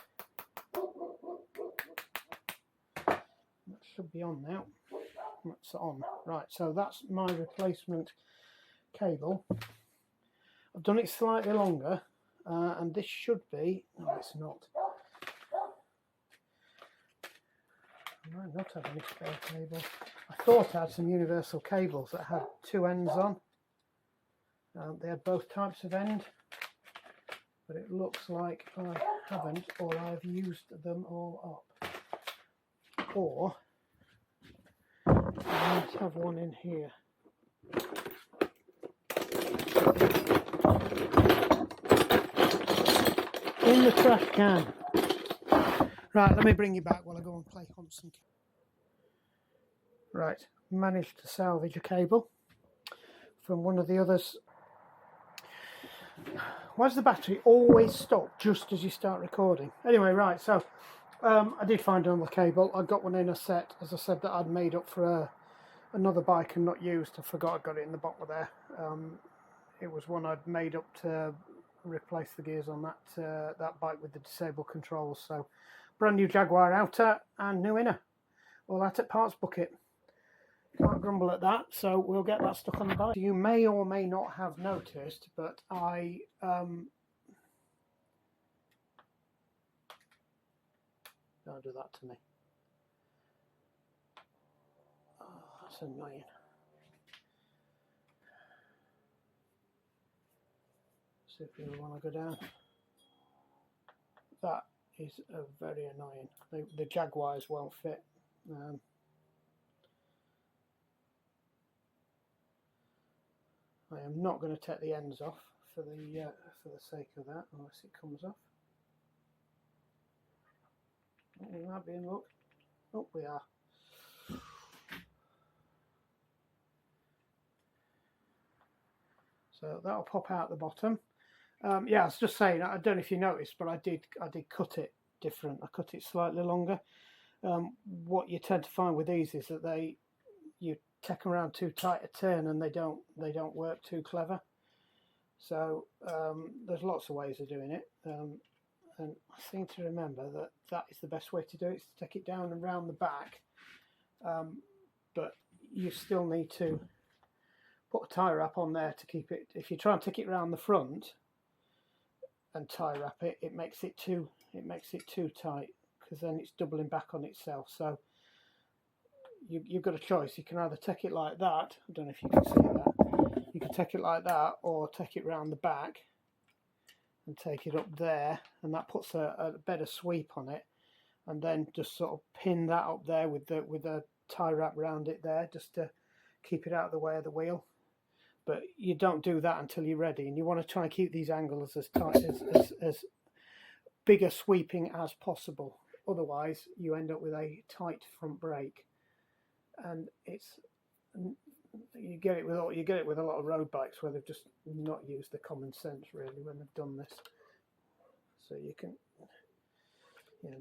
Speaker 1: That should be on now. That's on. Right, so that's my replacement cable. I've done it slightly longer, and this should be, no it's not. I might not have any spare cable. I thought I had some universal cables that had two ends on. They had both types of end, but it looks like I haven't, or I've used them all up. Or I might have one in here. In the trash can. Right, let me bring you back while I go and play hunt some. Right, managed to salvage a cable from one of the others. Why does the battery always stop just as you start recording? Anyway, right, so I did find another cable. I got one in a set, as I said, that I'd made up for another bike and not used. I forgot I got it in the bottom there. It was one I'd made up to replace the gears on that bike with the disabled controls. So brand new Jaguar outer and new inner, all that at Parts Bucket. Can't grumble at that. So we'll get that stuck on the bike. You may or may not have noticed, but I don't do that to me. Oh, that's annoying. See if you want to go down. That is very annoying. The Jaguars won't fit. I am not going to take the ends off for the sake of that, unless it comes off. Oh, we might be in luck. Oh, we are. So that'll pop out the bottom. Yeah, I was just saying, I don't know if you noticed, but I did cut it different. I cut it slightly longer. What you tend to find with these is that you take them around too tight a turn and they don't work too clever. So there's lots of ways of doing it, and I seem to remember that is the best way to do it, is to take it down and round the back, but you still need to put a tie wrap on there to keep it. If you try and take it round the front and tie wrap it, it makes it too tight, because then it's doubling back on itself. So you've got a choice. You can either take it like that. I don't know if you can see that. You can take it like that, or take it round the back and take it up there, and that puts a better sweep on it, and then just sort of pin that up there with a tie wrap round it there, just to keep it out of the way of the wheel. But you don't do that until you're ready, and you want to try and keep these angles as tight as big a sweeping as possible. Otherwise, you end up with a tight front brake, and you get it with a lot of road bikes where they've just not used the common sense really when they've done this. So you can,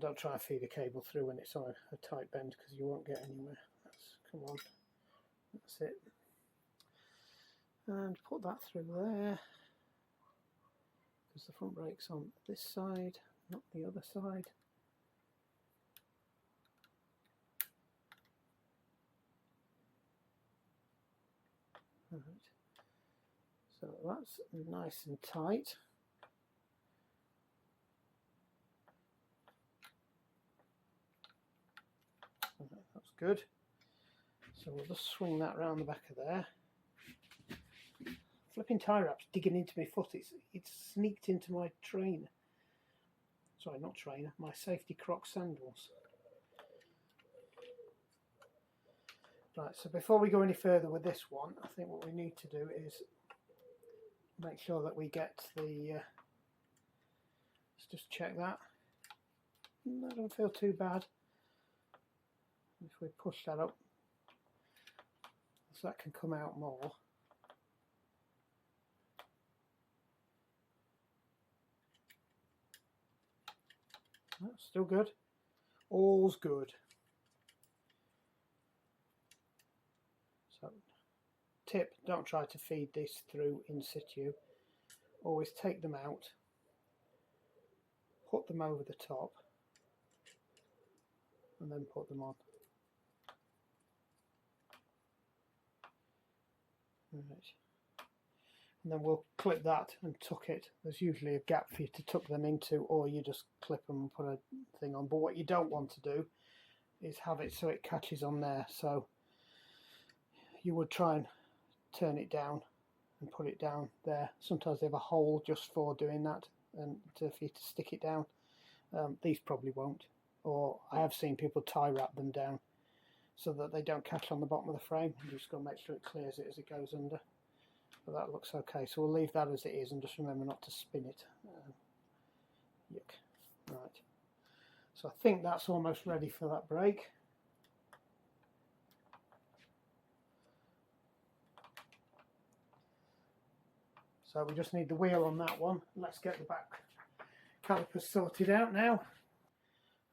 Speaker 1: don't try and feed a cable through when it's on a tight bend, because you won't get anywhere. Come on, that's it. And put that through there, because the front brake's on this side, not the other side. Right. So that's nice and tight. That's good. So we'll just swing that round the back of there. Flipping tie wraps digging into my foot. It's sneaked into my trainer. Sorry, not trainer. My safety Croc sandals. Right. So before we go any further with this one, I think what we need to do is make sure that we get the. Let's just check that. That don't feel too bad. If we push that up, so that can come out more. That's still good. All's good. So, tip: don't try to feed this through in situ. Always take them out, put them over the top, and then put them on. Right. And then we'll clip that and tuck it. There's usually a gap for you to tuck them into, or you just clip them and put a thing on. But what you don't want to do is have it so it catches on there. So you would try and turn it down and put it down there. Sometimes they have a hole just for doing that, and for you to stick it down. These probably won't, or I have seen people tie wrap them down so that they don't catch on the bottom of the frame. You just got to make sure it clears it as it goes under. But that looks okay, so we'll leave that as it is, and just remember not to spin it. Yuck. Right. So I think that's almost ready for that brake. So we just need the wheel on that one. Let's get the back calipers sorted out now.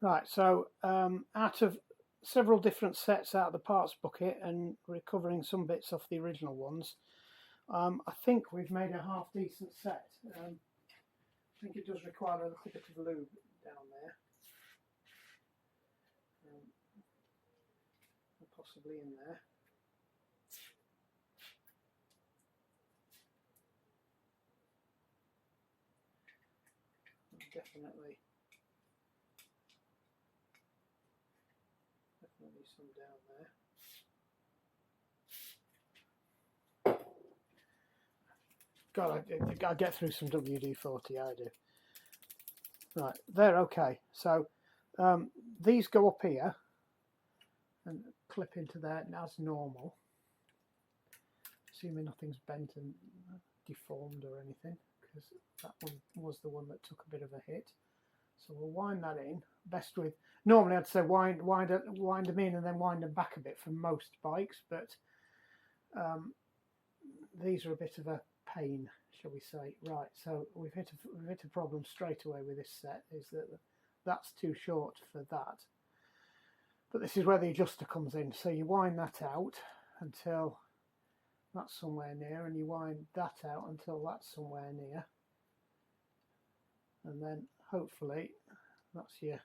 Speaker 1: Right, so out of several different sets out of the parts bucket and recovering some bits off the original ones, I think we've made a half decent set. I think it does require a little bit of lube down there, possibly in there. Definitely some down there. God, I get through some WD-40, I do. Right, they're okay. So these go up here and clip into there as normal, assuming nothing's bent and deformed or anything, because that one was the one that took a bit of a hit. So we'll wind that in. Best with, normally I'd say wind them in and then wind them back a bit for most bikes, but these are a bit of a pain, shall we say. Right, so we've hit a problem straight away with this set, is that that's too short for that. But this is where the adjuster comes in. So you wind that out until that's somewhere near, and you wind that out until that's somewhere near, and then hopefully that's your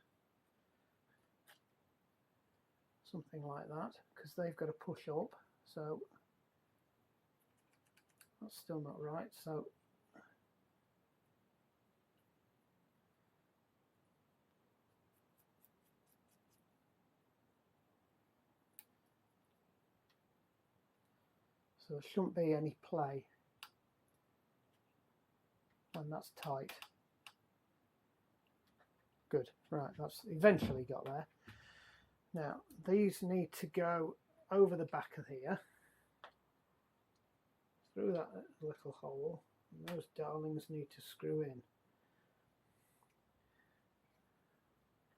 Speaker 1: something like that, because they've got to push up, so that's still not right. So there shouldn't be any play when that's tight. Good, right, that's eventually got there. Now these need to go over the back of here, through that little hole, and those darlings need to screw in.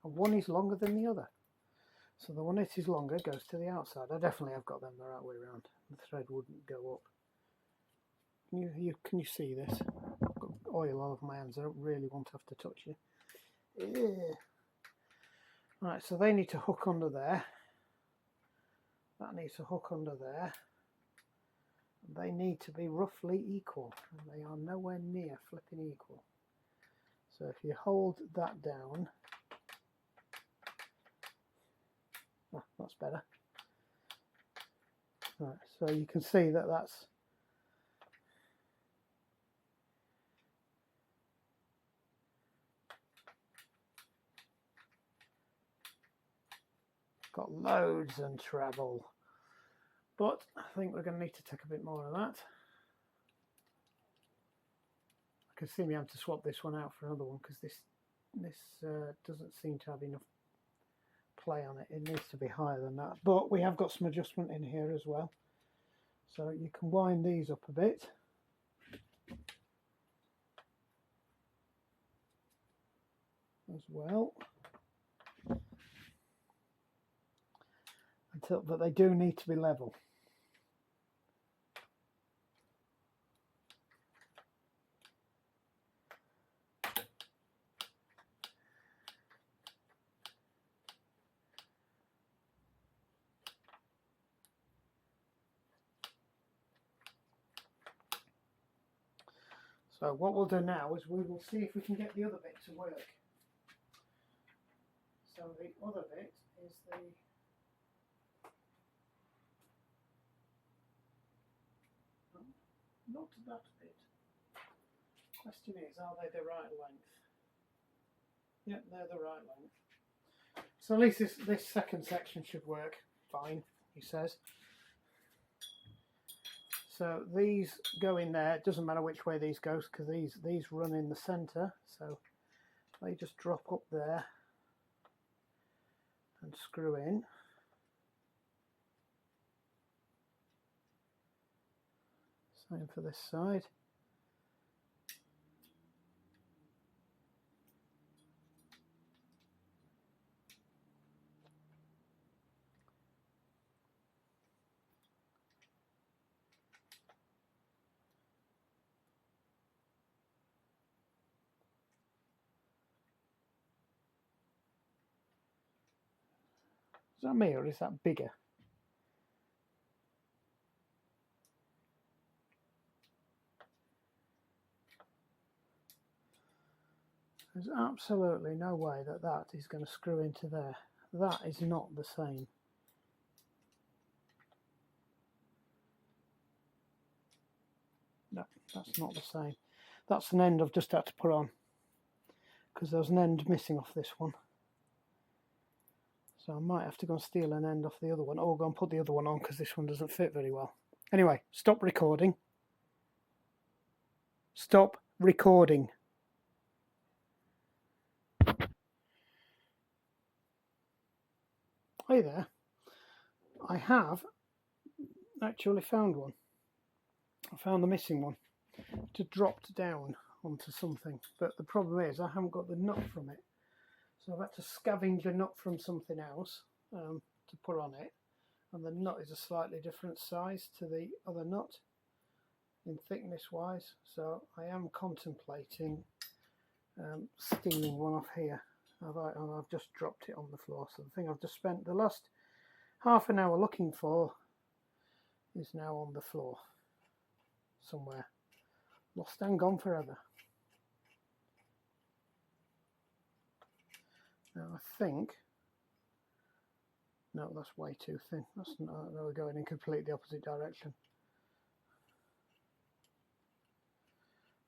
Speaker 1: And one is longer than the other. So the one that is longer goes to the outside. I definitely have got them the right way around. The thread wouldn't go up. Can you see this? I've got oil all over my hands. I don't really want to have to touch you. Yeah. Right, so they need to hook under there. That needs to hook under there. They need to be roughly equal. And they are nowhere near flipping equal. So if you hold that down, that's better. Right, so you can see that that's got loads and treble, but I think we're going to need to take a bit more of that. I can see me having to swap this one out for another one, because this doesn't seem to have enough play on it. It needs to be higher than that, but we have got some adjustment in here as well, so you can wind these up a bit. As well, but they do need to be level. So what we'll do now is we will see if we can get the other bit to work. So the other bit is not that bit. Question is, are they the right length? Yep, they're the right length. So at least this second section should work fine, he says. So these go in there. It doesn't matter which way these go, because these run in the center. So they just drop up there and screw in. Same for this side. Is that me or is that bigger? There's absolutely no way that that is going to screw into there. That is not the same. No, that's not the same. That's an end I've just had to put on because there's an end missing off this one. So I might have to go and steal an end off the other one, or go and put the other one on because this one doesn't fit very well. Anyway, stop recording. Stop recording. Hey there. I have actually found one. I found the missing one. It dropped down onto something, but the problem is I haven't got the nut from it. So I've had to scavenge a nut from something else to put on it, and the nut is a slightly different size to the other nut in thickness wise, so I am contemplating stealing one off here. I've just dropped it on the floor, so the thing I've just spent the last half an hour looking for is now on the floor somewhere, lost and gone forever. Now I think, no, that's way too thin. That's not, we're going in completely the opposite direction.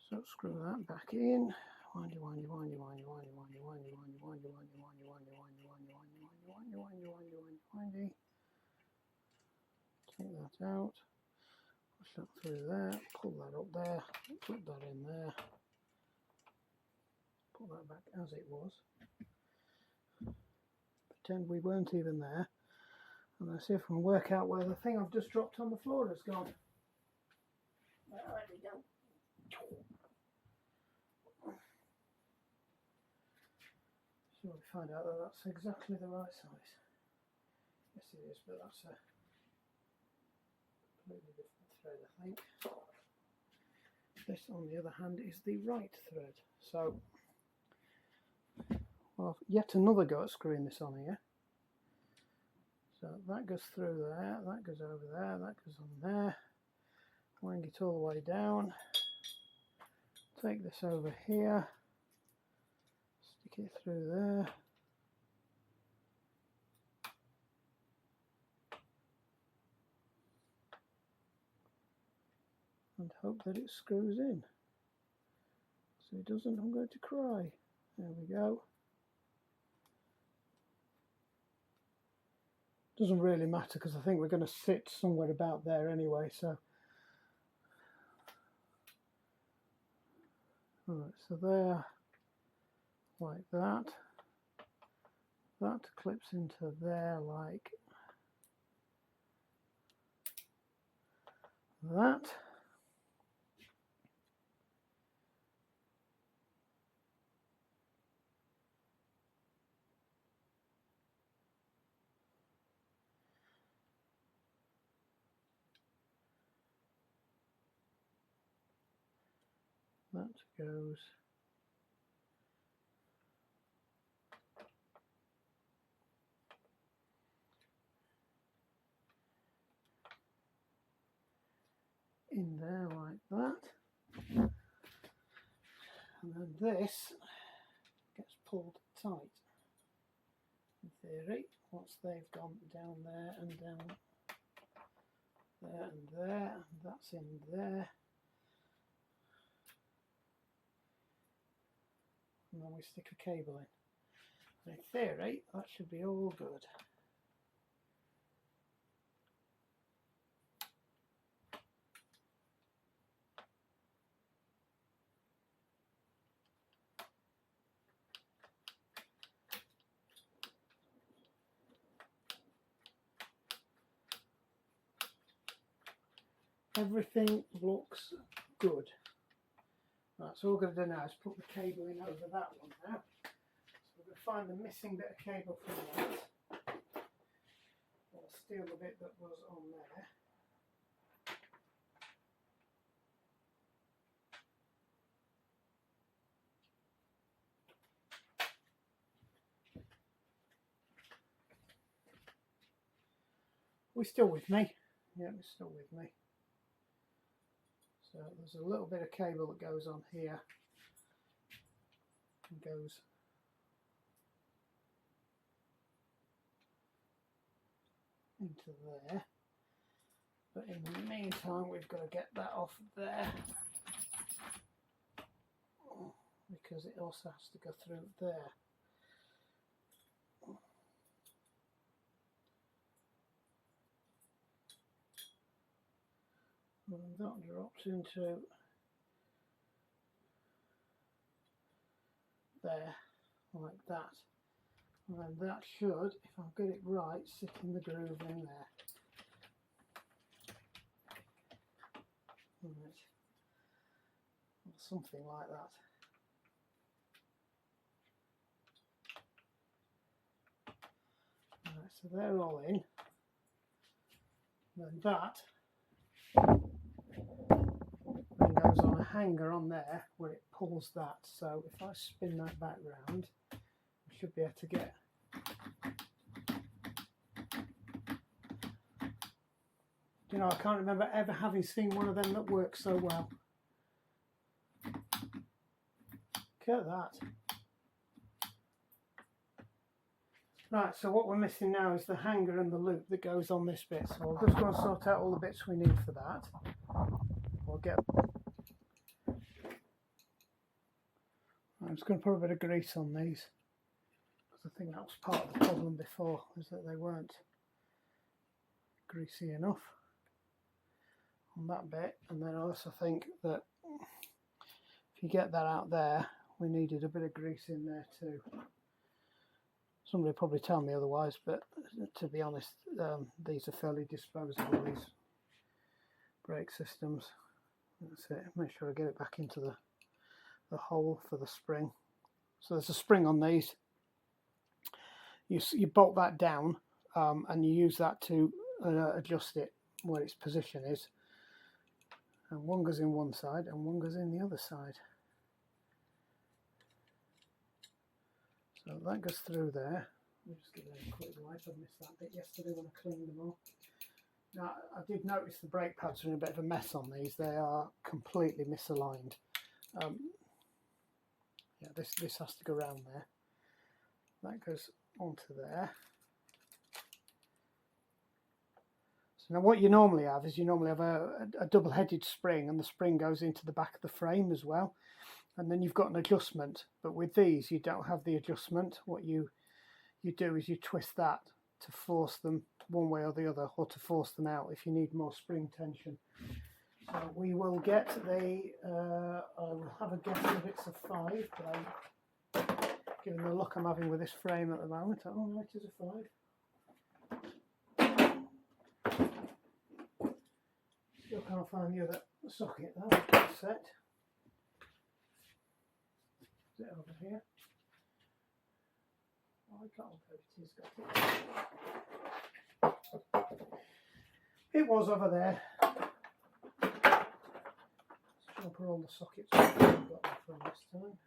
Speaker 1: So screw that back in. Windy, windy, windy, windy, windy, windy, windy, windy, windy, windy, windy, windy, windy, windy, windy, windy, windy, windy, windy, windy. Take that out. Push that through there. Pull that up there. Put that in there. Put that back as it was. Pretend we weren't even there, and let's see if we can work out where the thing I've just dropped on the floor has gone. There we go. So we find out that that's exactly the right size. Yes it is, but that's a completely different thread, I think. This on the other hand is the right thread. So well, yet another go at screwing this on here. So that goes through there, that goes over there, that goes on there. Wing it all the way down. Take this over here. Stick it through there. And hope that it screws in. So it doesn't, I'm going to cry. There we go. Doesn't really matter because I think we're going to sit somewhere about there anyway, so. Alright, so there, like that. That clips into there like that. That goes in there like that, and then this gets pulled tight. In theory, once they've gone down there and down there and there, and that's in there, and then we stick a cable in. In theory, that should be all good. Everything looks good. Right, so all we're going to do now is put the cable in over that one now. So we're going to find the missing bit of cable from that. We'll steal the bit that was on there. we're still with me. Yeah, we're still with me. So there's a little bit of cable that goes on here and goes into there. But in the meantime, we've got to get that off there because it also has to go through there. And that drops into there, like that. And then that should, if I get it right, sit in the groove in there. Right. Or something like that. Right, so they're all in. Then that then goes on a hanger on there where it pulls that. So if I spin that back round, I should be able to get you know, I can't remember ever having seen one of them that works so well. Look at that. Right, so what we're missing now is the hanger and the loop that goes on this bit. So I'll just go and sort out all the bits we need for that. We'll get. I'm just going to put a bit of grease on these because I think that was part of the problem before, is that they weren't greasy enough on that bit. And then I also think that if you get that out there, we needed a bit of grease in there too. Somebody will probably tell me otherwise, but to be honest, these are fairly disposable, these brake systems. That's it. Make sure I get it back into the hole for the spring. So there's a spring on these. You bolt that down and you use that to adjust it where its position is. And one goes in one side and one goes in the other side. So that goes through there. I'll just give it a quick wipe. I missed that bit yesterday when I cleaned them all. Now, I did notice the brake pads are in a bit of a mess on these. They are completely misaligned. Yeah, this has to go around there. That goes onto there. So now what you normally have is you normally have a double-headed spring, and the spring goes into the back of the frame as well. And then you've got an adjustment, but with these you don't have the adjustment. What you do is you twist that to force them one way or the other, or to force them out if you need more spring tension. So we will get the, I will have a guess if it's a 5, but given the luck I'm having with this frame at the moment, oh no, it is a 5. Still can't find the other socket though, set. Is it over here? Oh, I can't believe it is, got it. It was over there. Let's jump all the sockets I've got them from this time.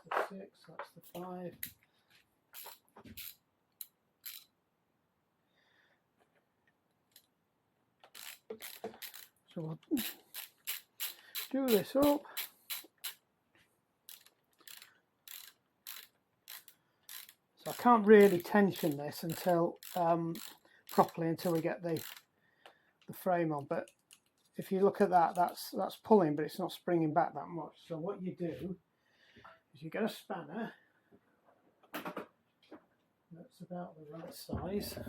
Speaker 1: That's the 6, that's the 5. So we'll do this up. So I can't really tension this until properly until we get the frame on. But if you look at that, that's pulling, but it's not springing back that much. So what you do is you get a spanner that's about the right size.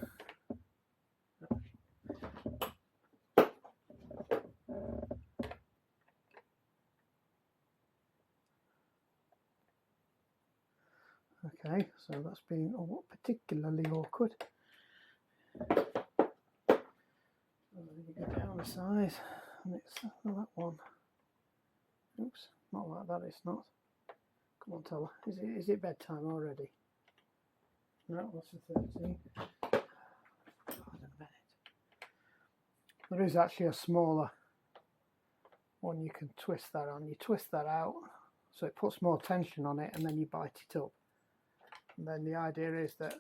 Speaker 1: Okay, so that's been particularly awkward. You go down the size, and it's that one. Oops, not like that. It's not. Come on, Tola. Is it bedtime already? No, what's the 13? Hold on a minute. There is actually a smaller one you can twist that on. You twist that out, so it puts more tension on it, and then you bite it up. And then the idea is that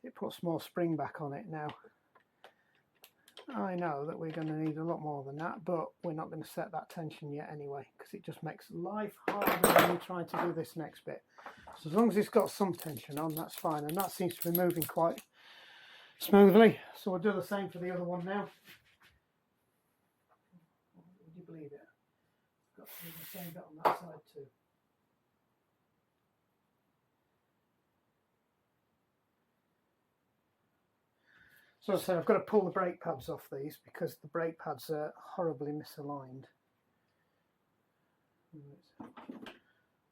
Speaker 1: it puts more spring back on it now. I know that we're going to need a lot more than that, but we're not going to set that tension yet anyway, because it just makes life harder when you're trying to do this next bit. So as long as it's got some tension on, that's fine, and that seems to be moving quite smoothly. So we'll do the same for the other one now. Would you believe it? Got to do the same bit on that side too. So as I say, I've got to pull the brake pads off these because the brake pads are horribly misaligned.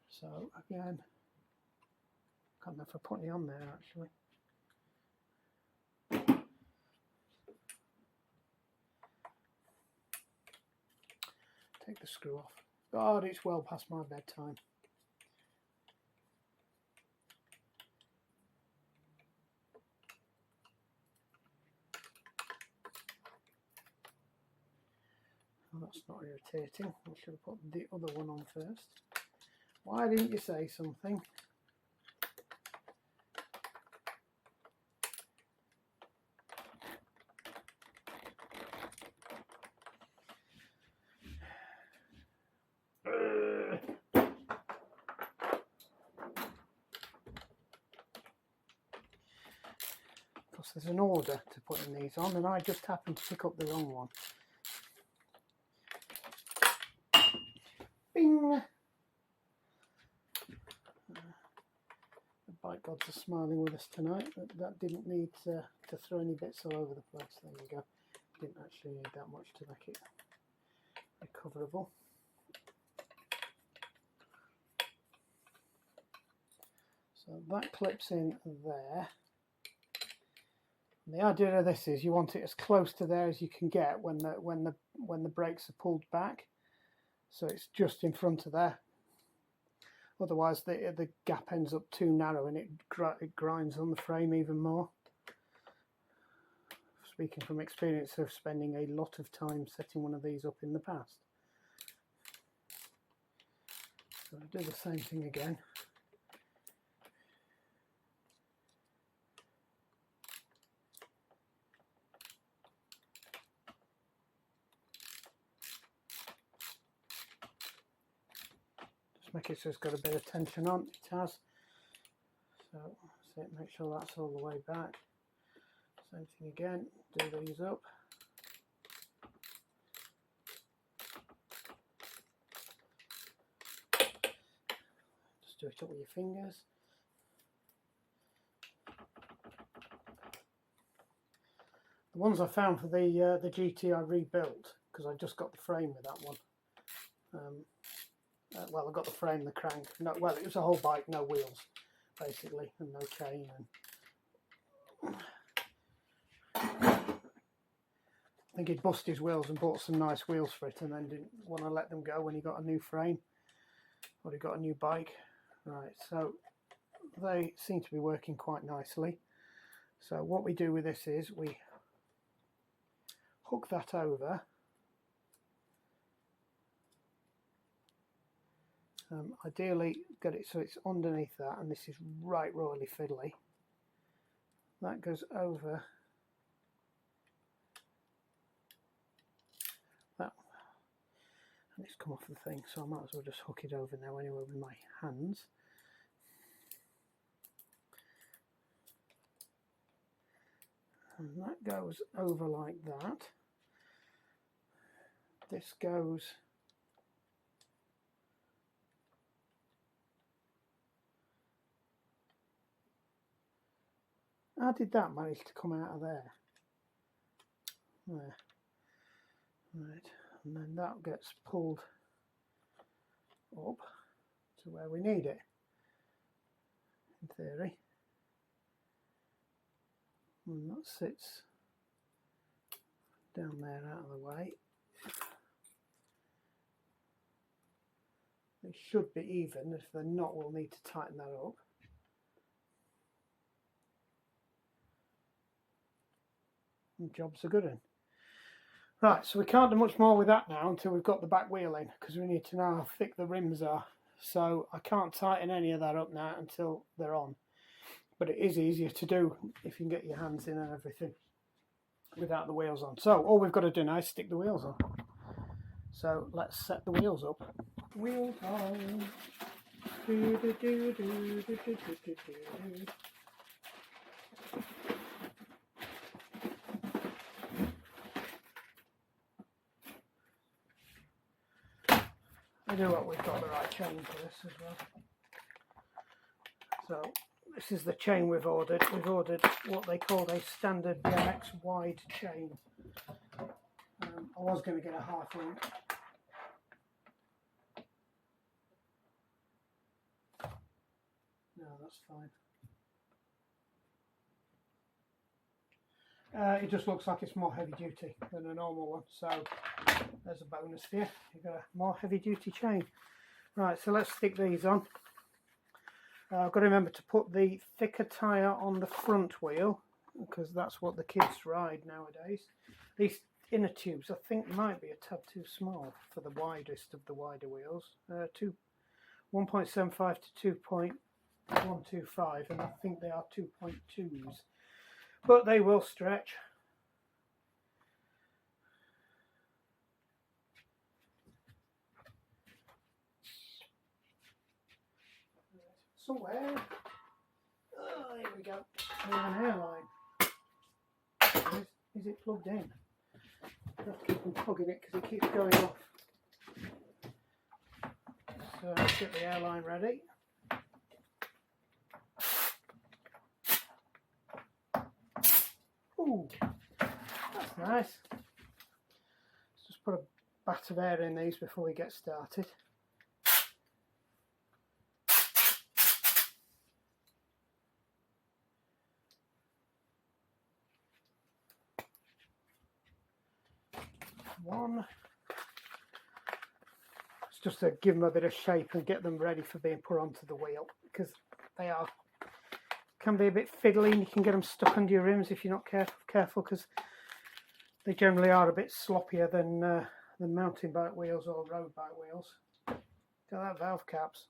Speaker 1: So again, I can't know if I put any on there actually. Take the screw off. God, it's well past my bedtime. Oh, that's not irritating. I should have put the other one on first. Why didn't you say something? Because there's an order to putting these on, and I just happened to pick up the wrong one. Bing! The bike gods are smiling with us tonight, but that didn't need to throw any bits all over the place. There you go. Didn't actually need that much to make it recoverable. So that clips in there. And the idea of this is you want it as close to there as you can get when the brakes are pulled back, so it's just in front of there. Otherwise the gap ends up too narrow and it grinds on the frame even more. Speaking from experience of spending a lot of time setting one of these up in the past. So I'll do the same thing again. Make it so it's got a bit of tension on. It has. So that's it. Make sure that's all the way back. Same thing again. Do these up. Just do it up with your fingers. The ones I found for the GT I rebuilt because I just got the frame with that one. Well, I got the frame, the crank. No, well, it was a whole bike, no wheels, basically, and no chain. And I think he'd bust his wheels and bought some nice wheels for it, and then didn't want to let them go when he got a new frame or he got a new bike. Right, so they seem to be working quite nicely. So what we do with this is we hook that over. Ideally get it so it's underneath that, and this is right royally fiddly. That goes over that, and it's come off the thing, so I might as well just hook it over now anyway with my hands. And that goes over like that. This goes how did that manage to come out of there? There. Right, and then that gets pulled up to where we need it, in theory. And that sits down there out of the way. They should be even. If they're not, we'll need to tighten that up. And jobs are good in. Right, so we can't do much more with that now until we've got the back wheel in, because we need to know how thick the rims are. So I can't tighten any of that up now until they're on. but it is easier to do if you can get your hands in and everything without the wheels on. So all we've got to do now is stick the wheels on. So let's set the wheels up. Wheels on. Do, do, do, do, do, do, do, do, do. I do hope we've got the right chain for this as well. So this is the chain we've ordered. We've ordered what they called a standard BMX wide chain. I was going to get a half link. No, that's fine. It just looks like it's more heavy duty than a normal one, so there's a bonus for you. You've got a more heavy duty chain. Right, so let's stick these on. I've got to remember to put the thicker tyre on the front wheel, because that's what the kids ride nowadays. These inner tubes I think might be a tad too small for the widest of the wider wheels. 1.75 to 2.125, and I think they are 2.2s. But they will stretch. Somewhere. Oh, here we go. We have an airline. Is it plugged in? I have to keep unplugging it because it keeps going off. So let's get the airline ready. Ooh, that's nice. Let's just put a bat of air in these before we get started. One. It's just to give them a bit of shape and get them ready for being put onto the wheel, because they can be a bit fiddly and you can get them stuck under your rims if you're not careful, because they generally are a bit sloppier than mountain bike wheels or road bike wheels. Look at that valve caps.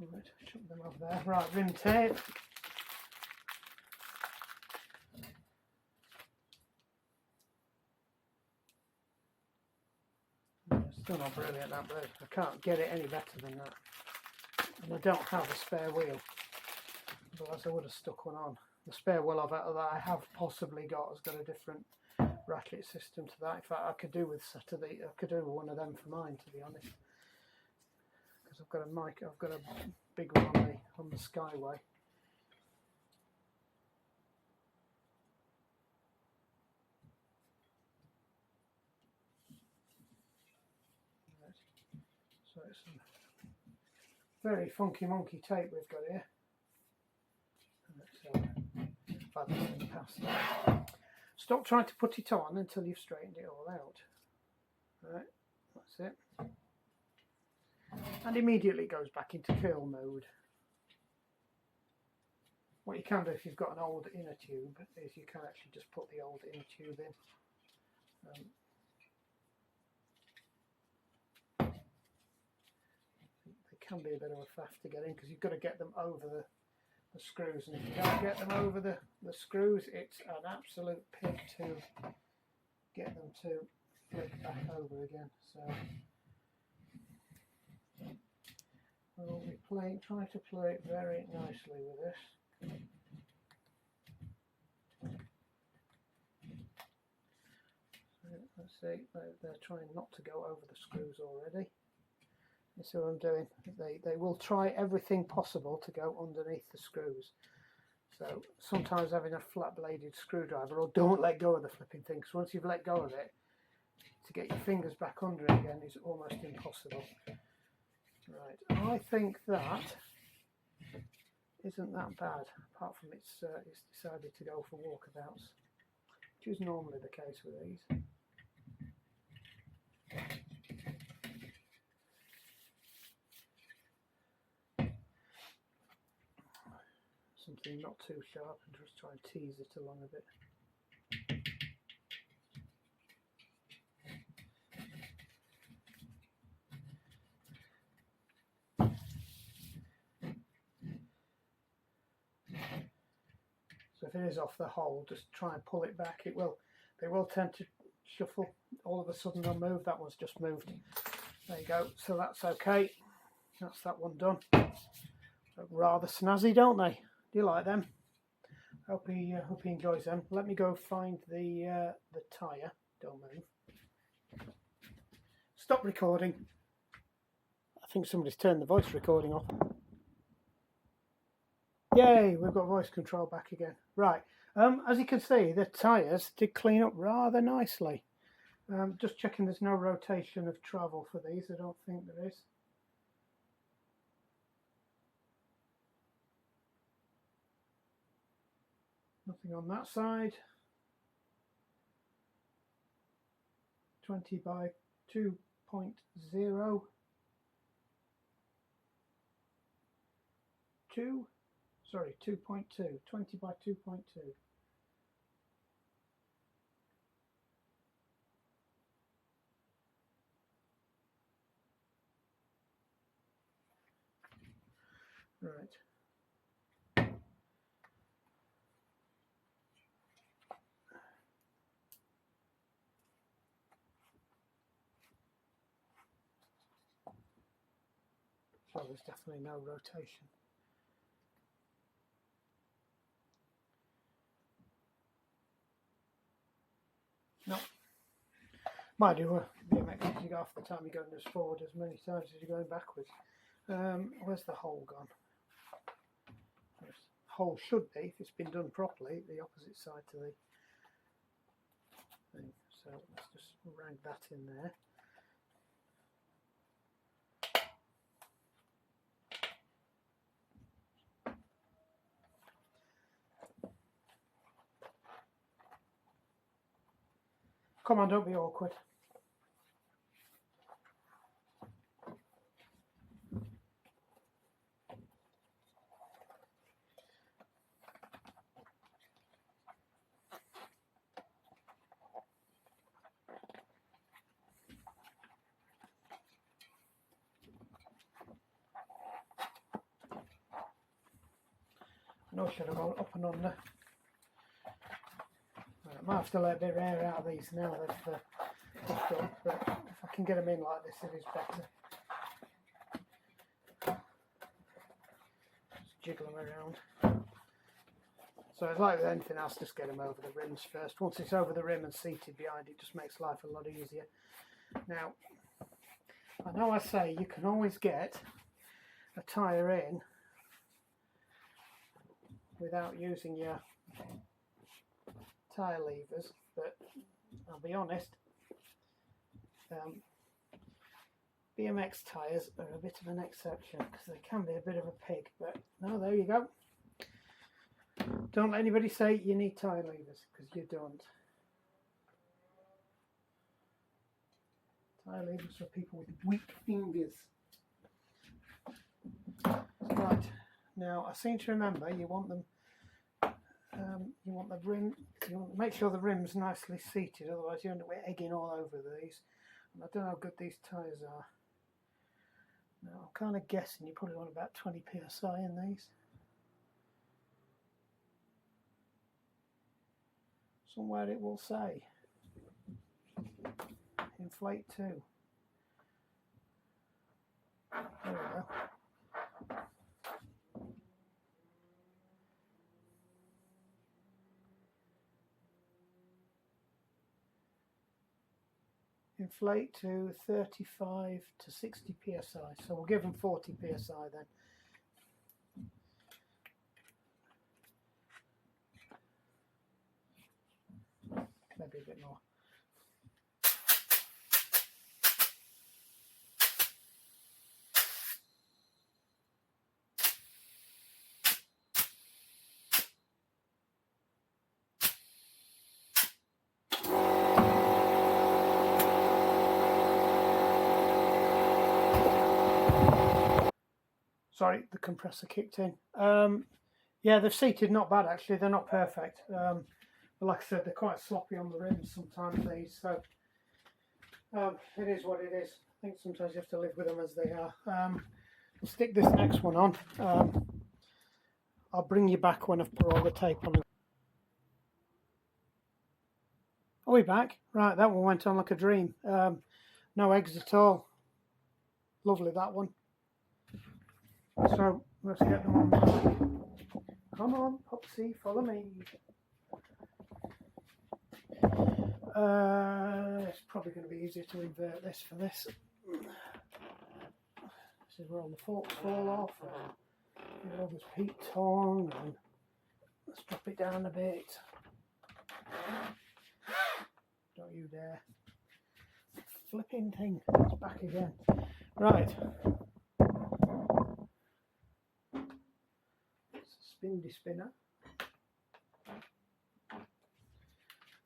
Speaker 1: Right, chuck them over there. Right, rim tape. Still not brilliant, that, but I can't get it any better than that. And I don't have a spare wheel, otherwise I would have stuck one on. The spare wheel that I have possibly got has got a different ratchet system to that. In fact, I could do with one of them for mine, to be honest, because I've got a big one on the Skyway. So it's some very funky monkey tape we've got here. Stop trying to put it on until you've straightened it all out. Right, that's it. And immediately goes back into curl mode. What you can do if you've got an old inner tube is you can actually just put the old inner tube in. They can be a bit of a faff to get in because you've got to get them over the screws, and if you can't get them over the screws, it's an absolute pig to get them to flick back over again. So we'll be trying to play it very nicely with this. Let's see, they're trying not to go over the screws already. You see what I'm doing? They will try everything possible to go underneath the screws. So sometimes having a flat bladed screwdriver, or don't let go of the flipping thing, because once you've let go of it, to get your fingers back under it again is almost impossible. Right, I think that isn't that bad, apart from it's decided to go for walkabouts, which is normally the case with these. Something not too sharp and just try and tease it along a bit. if it is off the hole, just try and pull it back. They will tend to shuffle. All of a sudden they'll move. That one's just moved. There you go. So that's okay. That's that one done. Rather snazzy, don't they? Do you like them? Hope he enjoys them. Let me go find the tyre. Don't move. Stop recording. I think somebody's turned the voice recording off. Yay, we've got voice control back again. Right, as you can see, the tyres did clean up rather nicely. Just checking there's no rotation of travel for these. I don't think there is. Nothing on that side. 20 by 2.0. 2.2. 20 by 2.2. Right. So there's definitely no rotation. No. Might do a BMX as you go off the time you're going just forward as many times as you're going backwards. Where's the hole gone? The hole should be, if it's been done properly, the opposite side to the thing. So let's just rag that in there. Come on, don't be awkward. I know I should have gone up and under. I might have to let a bit of air out of these now they've pushed up, but if I can get them in like this, it is better. Just jiggle them around. So it's like with anything else, just get them over the rims first. Once it's over the rim and seated behind it, just makes life a lot easier. Now, I know I say you can always get a tyre in without using your tyre levers, but I'll be honest, BMX tyres are a bit of an exception because they can be a bit of a pig, but no, there you go. Don't let anybody say you need tyre levers, because you don't. Tyre levers for people with weak fingers. Right, now I seem to remember you want them you want the rim, you want to make sure the rim's nicely seated, otherwise you end up with egging all over these. And I don't know how good these tyres are. Now I'm kind of guessing you probably want about 20 psi in these. Somewhere it will say inflate to. There we go. Inflate to 35 to 60 psi, so we'll give them 40 psi then. Maybe a bit more. Sorry, the compressor kicked in. Yeah, they've seated not bad actually. They're not perfect. But like I said, they're quite sloppy on the rims sometimes, these. So it is what it is. I think sometimes you have to live with them as they are. We'll stick this next one on. I'll bring you back when I've put all the tape on. we back? Right, that one went on like a dream. No eggs at all. Lovely, that one. So let's get them on back. Come on, Popsy, follow me. It's probably going to be easier to invert this for this. This is where all the forks fall off. Get all this peat tongue, and let's drop it down a bit. Don't you dare. Flipping thing. It's back again. Right. It's a spindy spinner.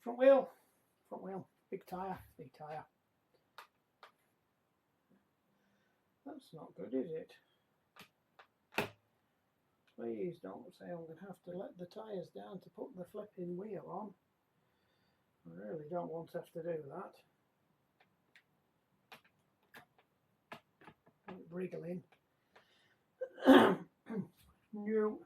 Speaker 1: Front wheel. Front wheel. Big tyre. Big tyre. That's not good, is it? Please don't say I'm going to have to let the tyres down to put the flipping wheel on. I really don't want to have to do that. Wriggling. No.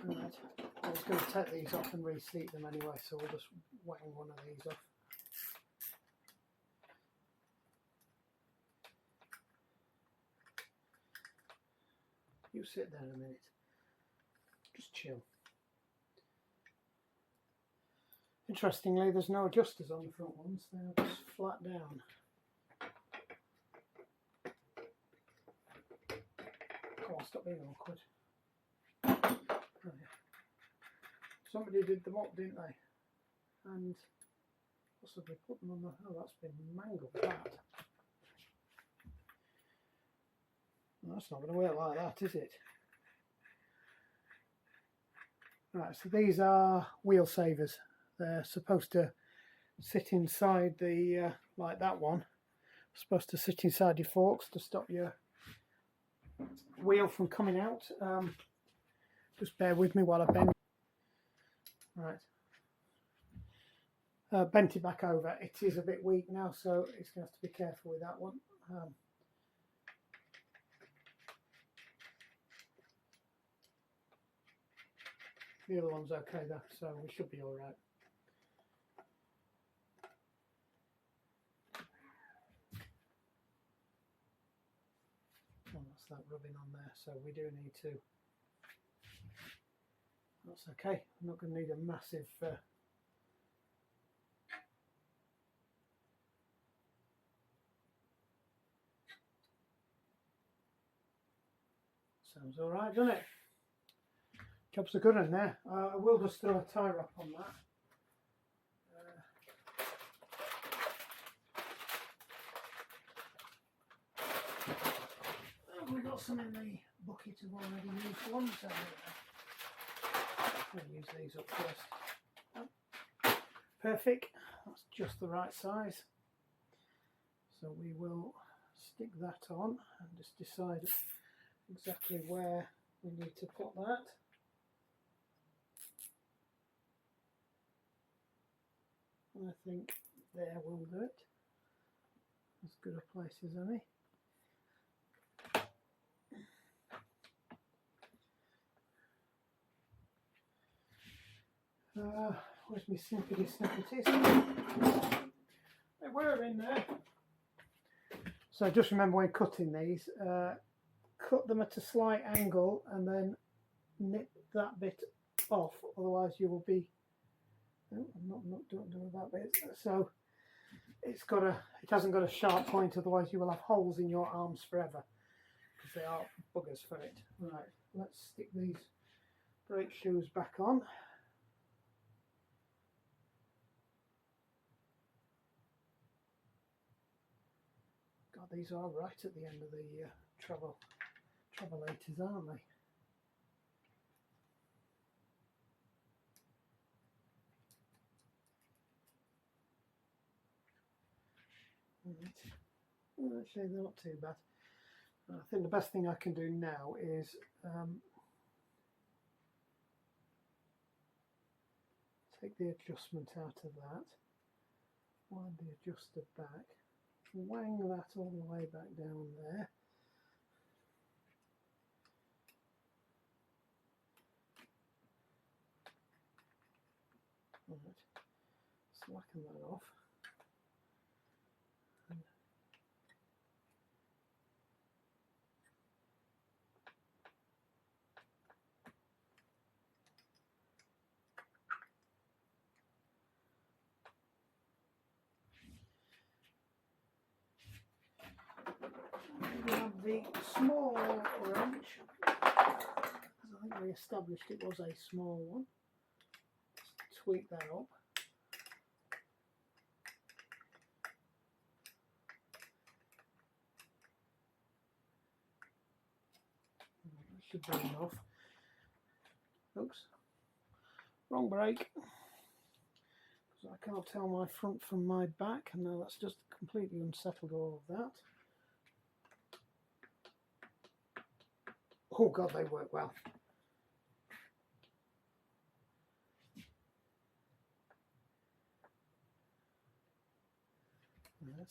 Speaker 1: Right. I was going to take these off and reseat them anyway, so we'll just wang one of these off. You sit there a minute. Just chill. Interestingly, there's no adjusters on the front ones. They're just flat down. Come on, stop being awkward. Right. Somebody did them up, didn't they? And possibly put them on the... Oh, that's been mangled, that. Well, that's not going to work like that, is it? Right, so these are wheel savers. They're supposed to sit inside the, like that one, supposed to sit inside your forks to stop your wheel from coming out. Just bear with me while I bend. Right. Bent it back over. It is a bit weak now, so it's going to have to be careful with that one. The other one's okay though, so we should be all right. Oh, that's that rubbing on there, so we do need to. That's okay. I'm not going to need a massive. Sounds all right, doesn't it? Job's a good one there. I will just throw a tie wrap on that. We've got some in the bucket of already used ones. We'll use these up first. Perfect. That's just the right size. So we will stick that on and just decide exactly where we need to put that. I think there will do it. As good a place as any. Where's my snippety snippeties? They were in there. So just remember when cutting these, cut them at a slight angle and then nip that bit off, otherwise you will be... Oh, I'm not doing that bit. So it hasn't got a sharp point, otherwise you will have holes in your arms forever, because they are buggers for it. Right, let's stick these brake shoes back on. God, these are right at the end of the travelators, aren't they? Right. Actually, they're not too bad. I think the best thing I can do now is take the adjustment out of that, wind the adjuster back, wang that all the way back down there. Right. slacken that off. We have the small wrench, because I think we established it was a small one. Let's tweak that up. That should be enough. Oops, wrong brake. Because I can't tell my front from my back, and now that's just completely unsettled all of that. Oh God, they work well.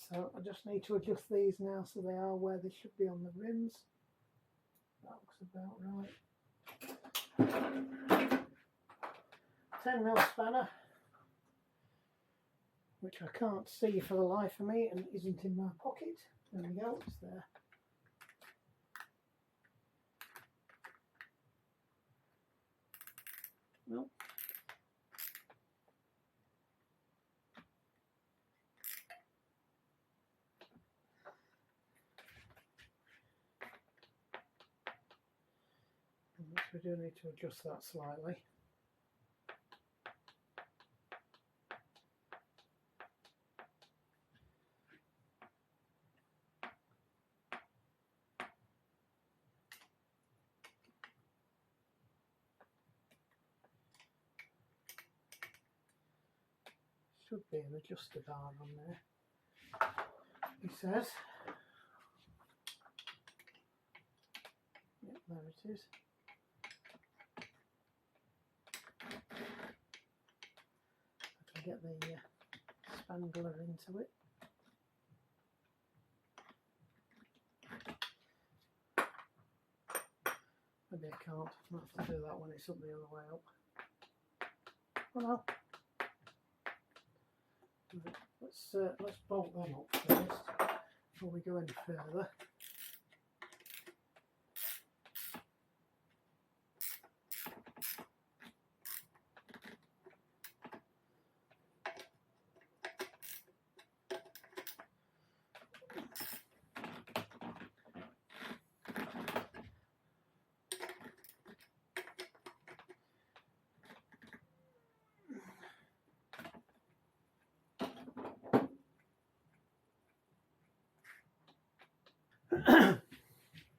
Speaker 1: So I just need to adjust these now so they are where they should be on the rims. That looks about right. 10mm spanner, which I can't see for the life of me and isn't in my pocket. There we go, it's there. Well, we do need to adjust that slightly. Should be an adjuster bar on there, he says. Yep, there it is. I can get the spangler into it. Maybe I can't. I'll have to do that when it's up the other way up. Oh no. Let's bolt them up first before we go any further.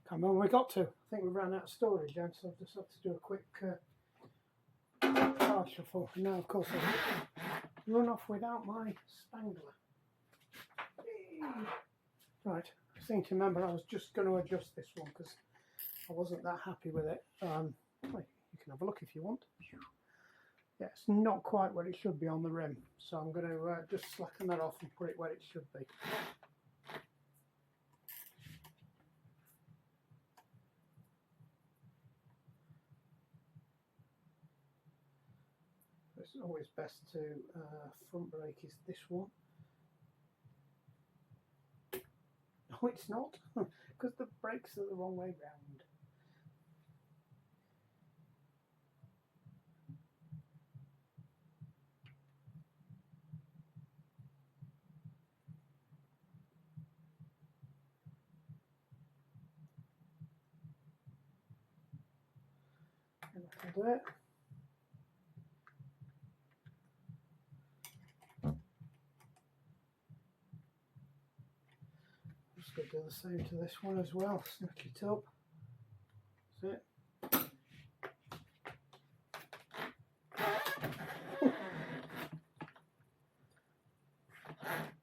Speaker 1: Can't remember where we got to. I think we ran out of storage, and so I've just had to do a quick card shuffle. And now, of course, I've run off without my spangler. Right, I seem to remember I was just going to adjust this one because I wasn't that happy with it. Well, you can have a look if you want. Yeah, it's not quite where it should be on the rim, so I'm going to just slacken that off and put it where it should be. It's always best to front brake is this one. No, it's not, because the brakes are the wrong way round. And that'll do it. Just going to do the same to this one as well. Snap it up. That's it.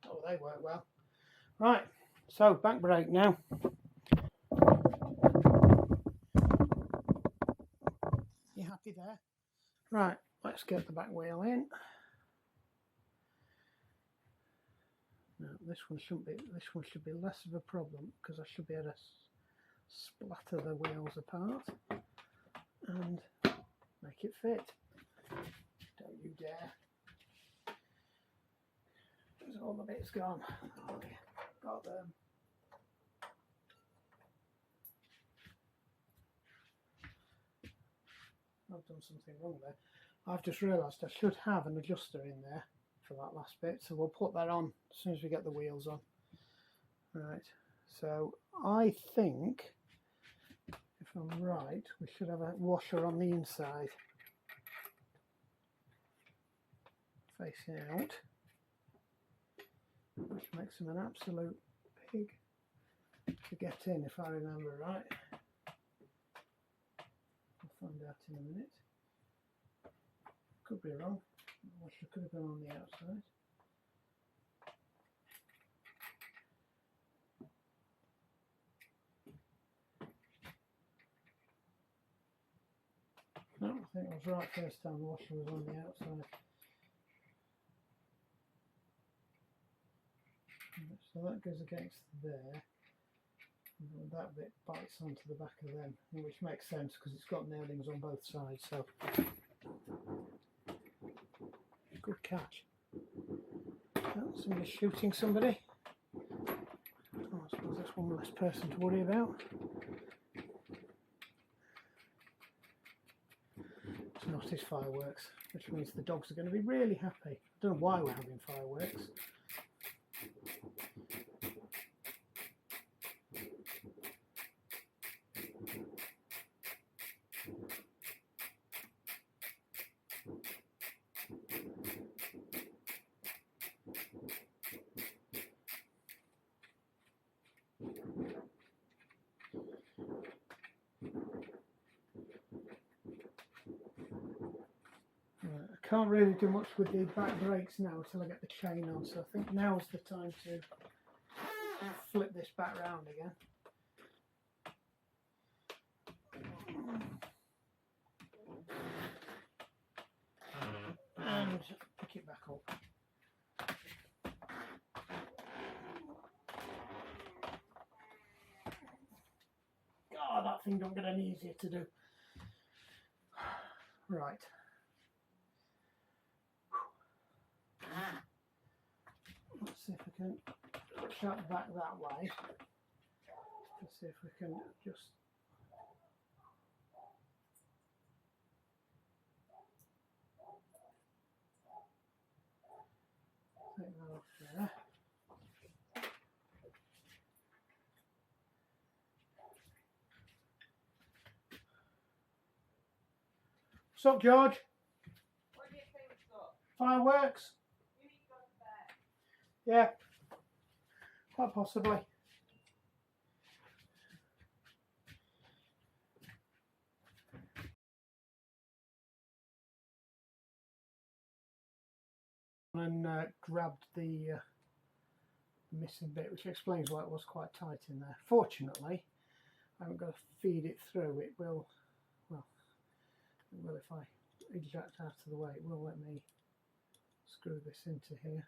Speaker 1: Oh, they work well. Right, so back brake now. You happy there? Right, let's get the back wheel in. Now this one should be less of a problem because I should be able to splatter the wheels apart and make it fit. Don't you dare. Where's all the bits gone? Got them. I've done something wrong there. I've just realised I should have an adjuster in there for that last bit, so we'll put that on as soon as we get the wheels on. Right, so I think, if I'm right, we should have a washer on the inside facing out, which makes them an absolute pig to get in, if I remember right. We'll find out in a minute. Could be wrong. The washer could have been on the outside. No, I think I was right first time. The washer was on the outside. So that goes against there, and that bit bites onto the back of them, which makes sense because it's got nailings on both sides. So good catch. Oh, somebody's shooting somebody. Oh, I suppose that's one less person to worry about. It's not his fireworks, which means the dogs are going to be really happy. I don't know why we're having fireworks. I can't really do much with the back brakes now until I get the chain on, so I think now's the time to flip this back round again. And pick it back up. God, that thing don't get any easier to do. Right. Let's see if we can shut back that way. Let's see if we can just take that off there. What's up, George?
Speaker 2: What do you think it's got?
Speaker 1: Fireworks?
Speaker 2: You need to go to bed.
Speaker 1: Yeah, quite possibly. And grabbed the missing bit, which explains why it was quite tight in there. Fortunately, I haven't got to feed it through. It will, well, if I eject out of the way, it will let me screw this into here.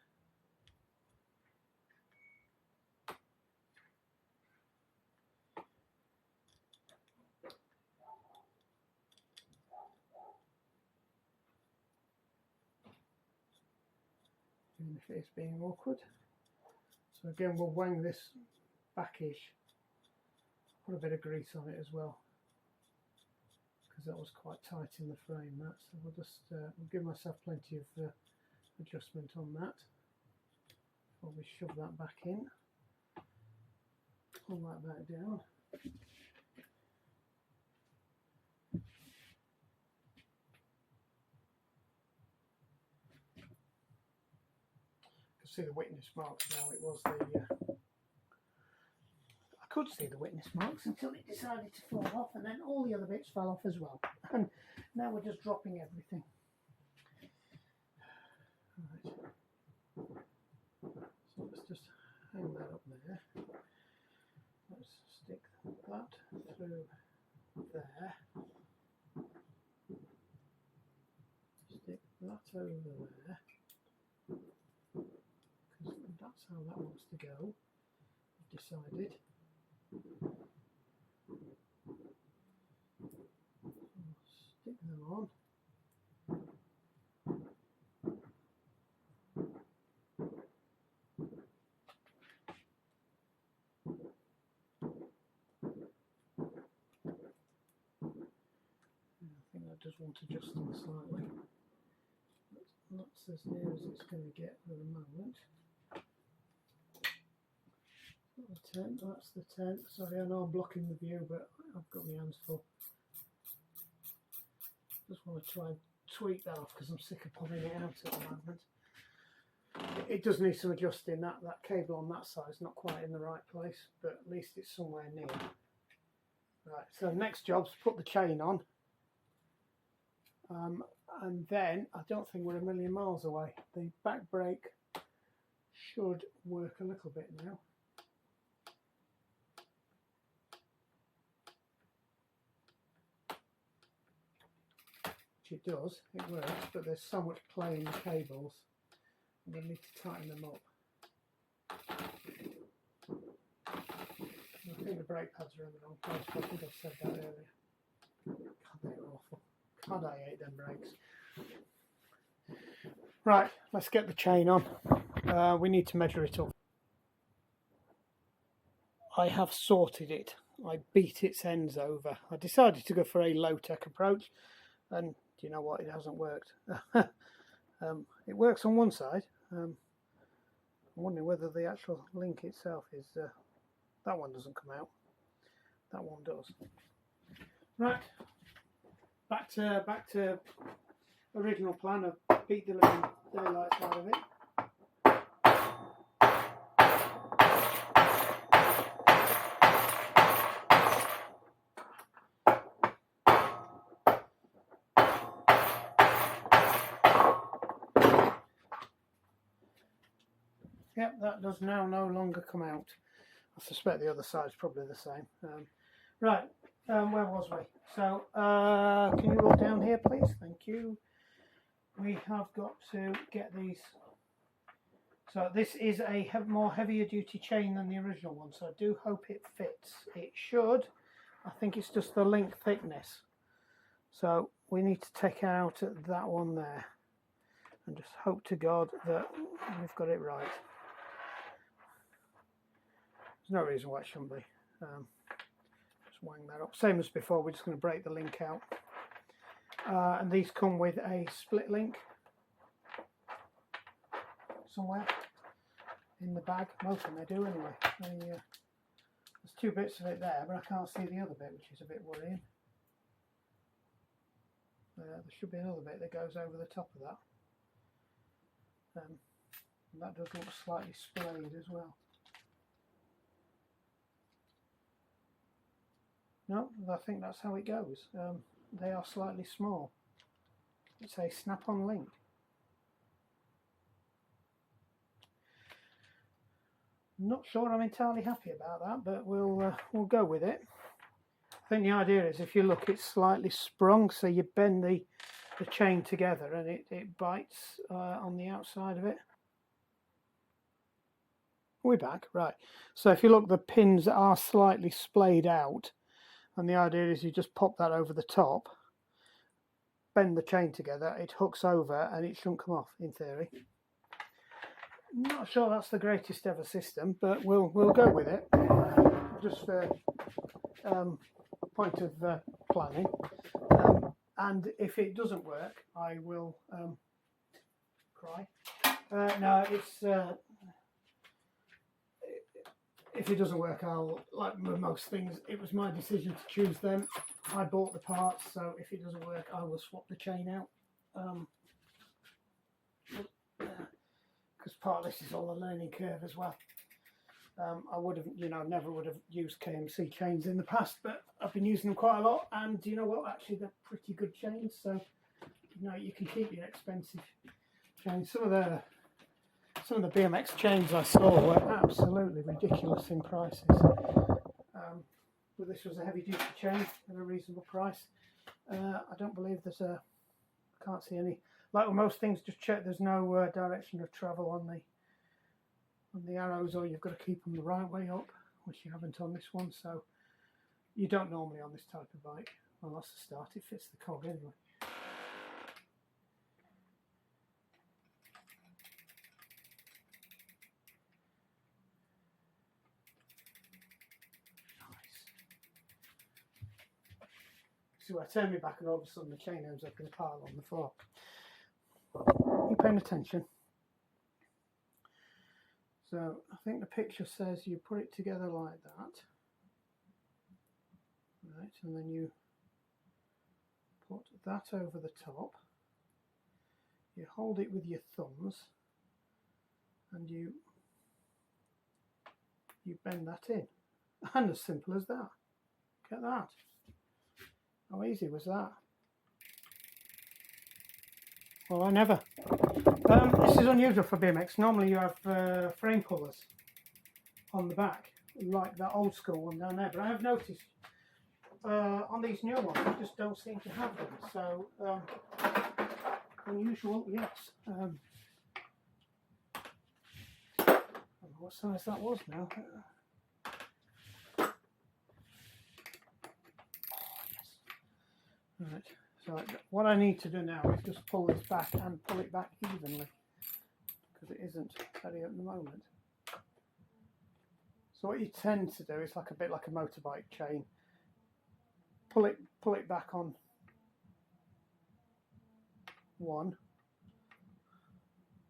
Speaker 1: Even if it is being awkward. So again, we'll wang this backish. Put a bit of grease on it as well, because that was quite tight in the frame. That, so we'll just we'll give myself plenty of adjustment on that before we shove that back in. Pull that back down. See the witness marks now. It was the I could see the witness marks until it decided to fall off, and then all the other bits fell off as well. And now we're just dropping everything. Right. So let's just hang that up there. Let's stick that through there. Stick that over there. Because that's how that wants to go. I've decided. Stick them on. want adjusting slightly. That's as near as it's going to get for the moment. Not the 10, that's the 10. Sorry, I know I'm blocking the view, but I've got my hands full. Just want to try and tweak that off because I'm sick of pulling it out at the moment. It does need some adjusting. That cable on that side is not quite in the right place, but at least it's somewhere near. Right, so next job's put the chain on. And then I don't think we're a million miles away. The back brake should work a little bit now. Which it does, it works, but there's so much play in the cables. We need to tighten them up. I think the brake pads are in the wrong place, but I think I've said that earlier. God, they're awful. God, I hate them brakes. Right, let's get the chain on. We need to measure it up. I have sorted it. I beat its ends over. I decided to go for a low-tech approach, and do you know what? It hasn't worked. It works on one side. I'm wondering whether the actual link itself is... that one doesn't come out. That one does. Right. Back to original plan of beat the living daylights out of it. Yep, that does now no longer come out. I suspect the other side's probably the same. Right, where was we? So, can you roll down here, please? Thank you. We have got to get these. So this is a more heavier duty chain than the original one, so I do hope it fits. It should. I think it's just the link thickness. So we need to take out that one there and just hope to God that we've got it right. There's no reason why it shouldn't be. Just wang that up. Same as before, we're just going to break the link out. And these come with a split link somewhere in the bag. Most of them they do anyway. There's two bits of it there, but I can't see the other bit, which is a bit worrying. There should be another bit that goes over the top of that. And that does look slightly splayed as well. No, I think that's how it goes. They are slightly small. It's a snap-on link. Not sure I'm entirely happy about that, but we'll go with it. I think the idea is if you look, it's slightly sprung, so you bend the chain together and it bites on the outside of it. We're back, right. So if you look, the pins are slightly splayed out. And the idea is you just pop that over the top, bend the chain together, it hooks over and it shouldn't come off in theory. Not sure that's the greatest ever system, but we'll go with it. Just for point of planning. And if it doesn't work, I will cry. No, it's... if it doesn't work, I'll, like most things, it was my decision to choose them. I bought the parts, so if it doesn't work, I will swap the chain out. Because part of this is all a learning curve as well. I would have, never would have used KMC chains in the past, but I've been using them quite a lot, and you know what? Actually, they're pretty good chains, so you can keep your expensive chains. Some of the BMX chains I saw were absolutely ridiculous in prices. But this was a heavy duty chain at a reasonable price. I don't believe there's can't see any, like with most things, just check there's no direction of travel on the arrows, or you've got to keep them the right way up, which you haven't on this one, so you don't normally on this type of bike. Well, that's the start, it fits the cog anyway. See, I turn me back and all of a sudden the chain ends up in a pile on the floor. You paying attention? So I think the picture says you put it together like that. Right, and then you put that over the top. You hold it with your thumbs and you bend that in. And as simple as that. Look at that. How easy was that? Well, I never. This is unusual for BMX. Normally you have frame pullers on the back, like that old school one down there. But I have noticed on these new ones, you just don't seem to have them. So, unusual, yes. I don't know what size that was now. Right, so what I need to do now is just pull this back and pull it back evenly, because it isn't steady at the moment. So what you tend to do is like a bit like a motorbike chain. Pull it back on one.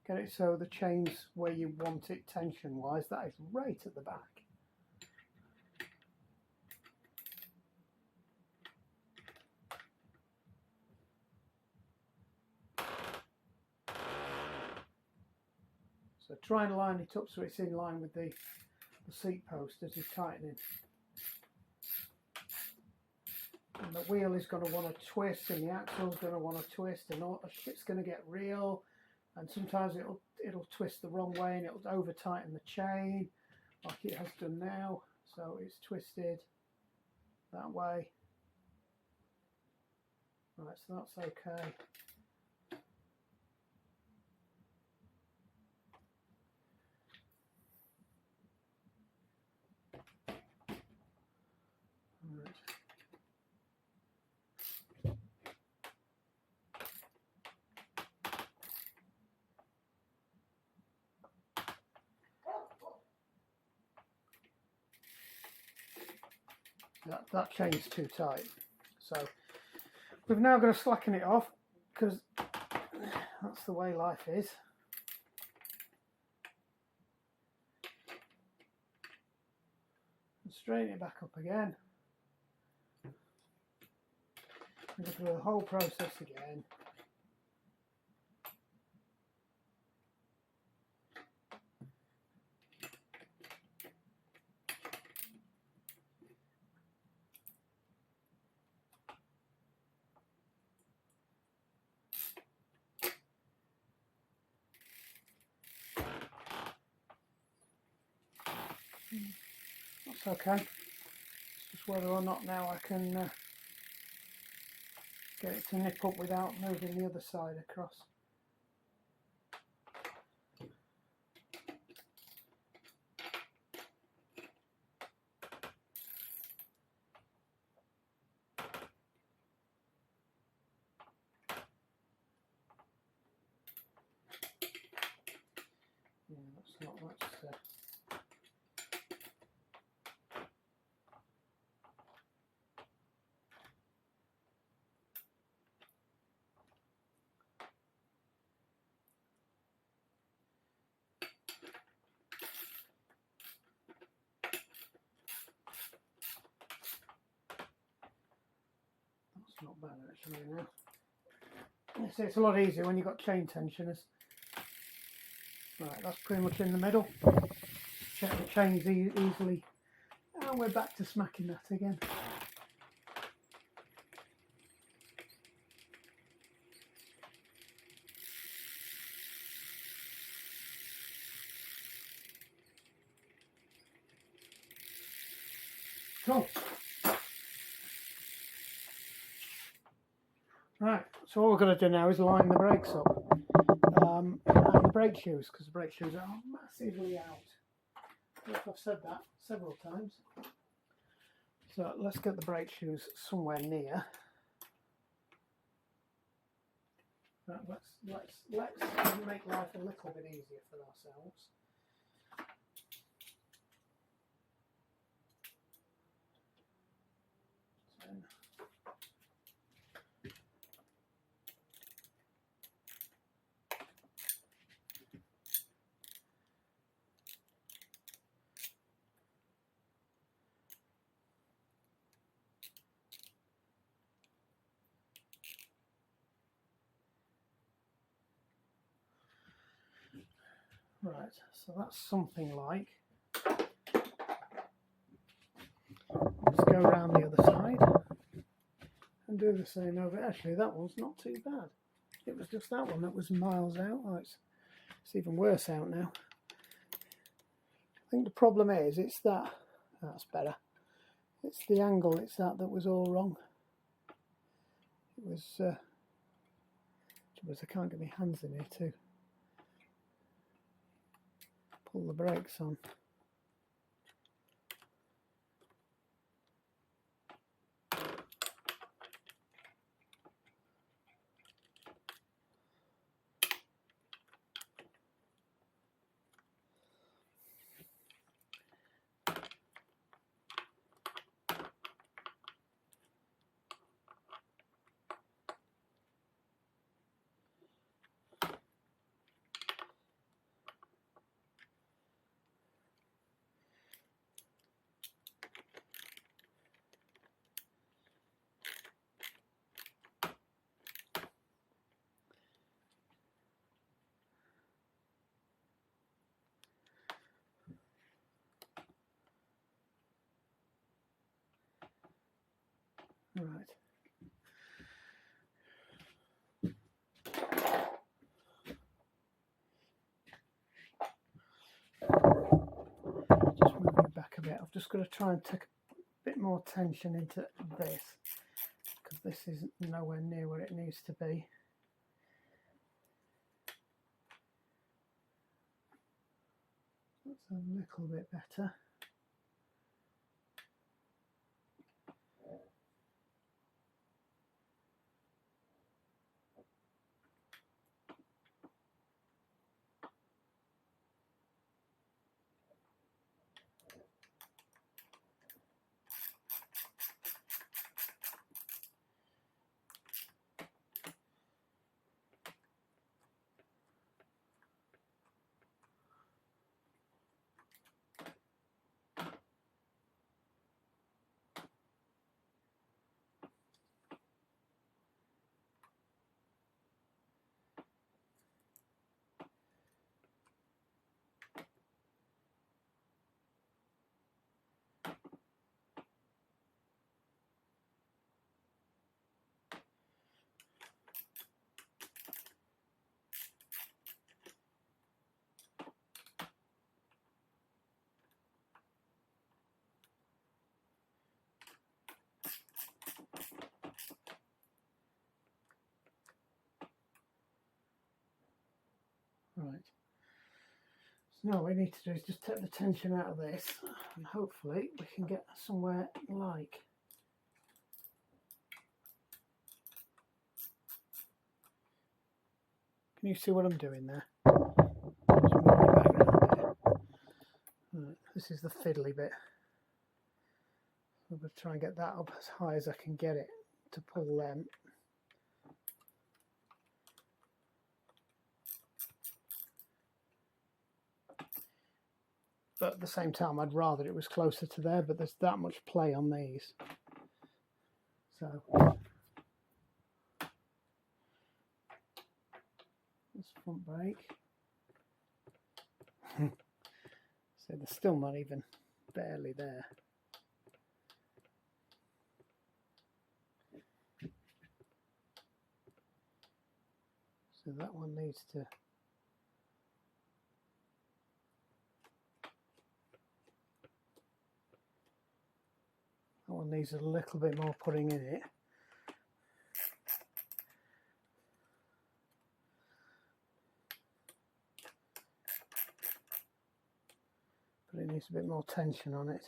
Speaker 1: Get it so the chain's where you want it tension wise. That is right at the back. So try and line it up so it's in line with the seat post as you're tightening. And the wheel is going to want to twist, and the axle is going to want to twist, and all the shit's going to get real. And sometimes it'll twist the wrong way, and it'll over tighten the chain, like it has done now. So it's twisted that way. Right, so that's okay. Right. That chain's too tight, so we've now got to slacken it off, because that's the way life is. And straighten it back up again, and go through the whole process again. That's okay. It's just whether or not now I can get it to nip up without moving the other side across. Yeah, that's not much. Not bad actually now. So it's a lot easier when you've got chain tensioners. Right, that's pretty much in the middle. Check the chains easily. And we're back to smacking that again. Cool. Right, so what we're going to do now is line the brakes up. And the brake shoes, because the brake shoes are massively out. I don't know if I've said that several times. So let's get the brake shoes somewhere near. Right, let's make life a little bit easier for ourselves. Right, so that's something like. Let's go around the other side and do the same over. Actually, that one's not too bad. It was just that one that was miles out. Oh, it's even worse out now. I think the problem is it's that. That's better. It's the angle. It's that was all wrong. It was. I can't get my hands in here to pull the brakes on. Right. Just moving back a bit. I've just got to try and take a bit more tension into this because this is nowhere near where it needs to be. That's a little bit better. Right. So now what we need to do is just take the tension out of this and hopefully we can get somewhere like. Can you see what I'm doing there? Just moving it back around a bit. Right, this is the fiddly bit. I'm going to try and get that up as high as I can get it to pull them. But at the same time, I'd rather it was closer to there, but there's that much play on these. So, this front brake. So they're still not even barely there. So that one needs to. That one needs a little bit more putting in it. But it needs a bit more tension on it.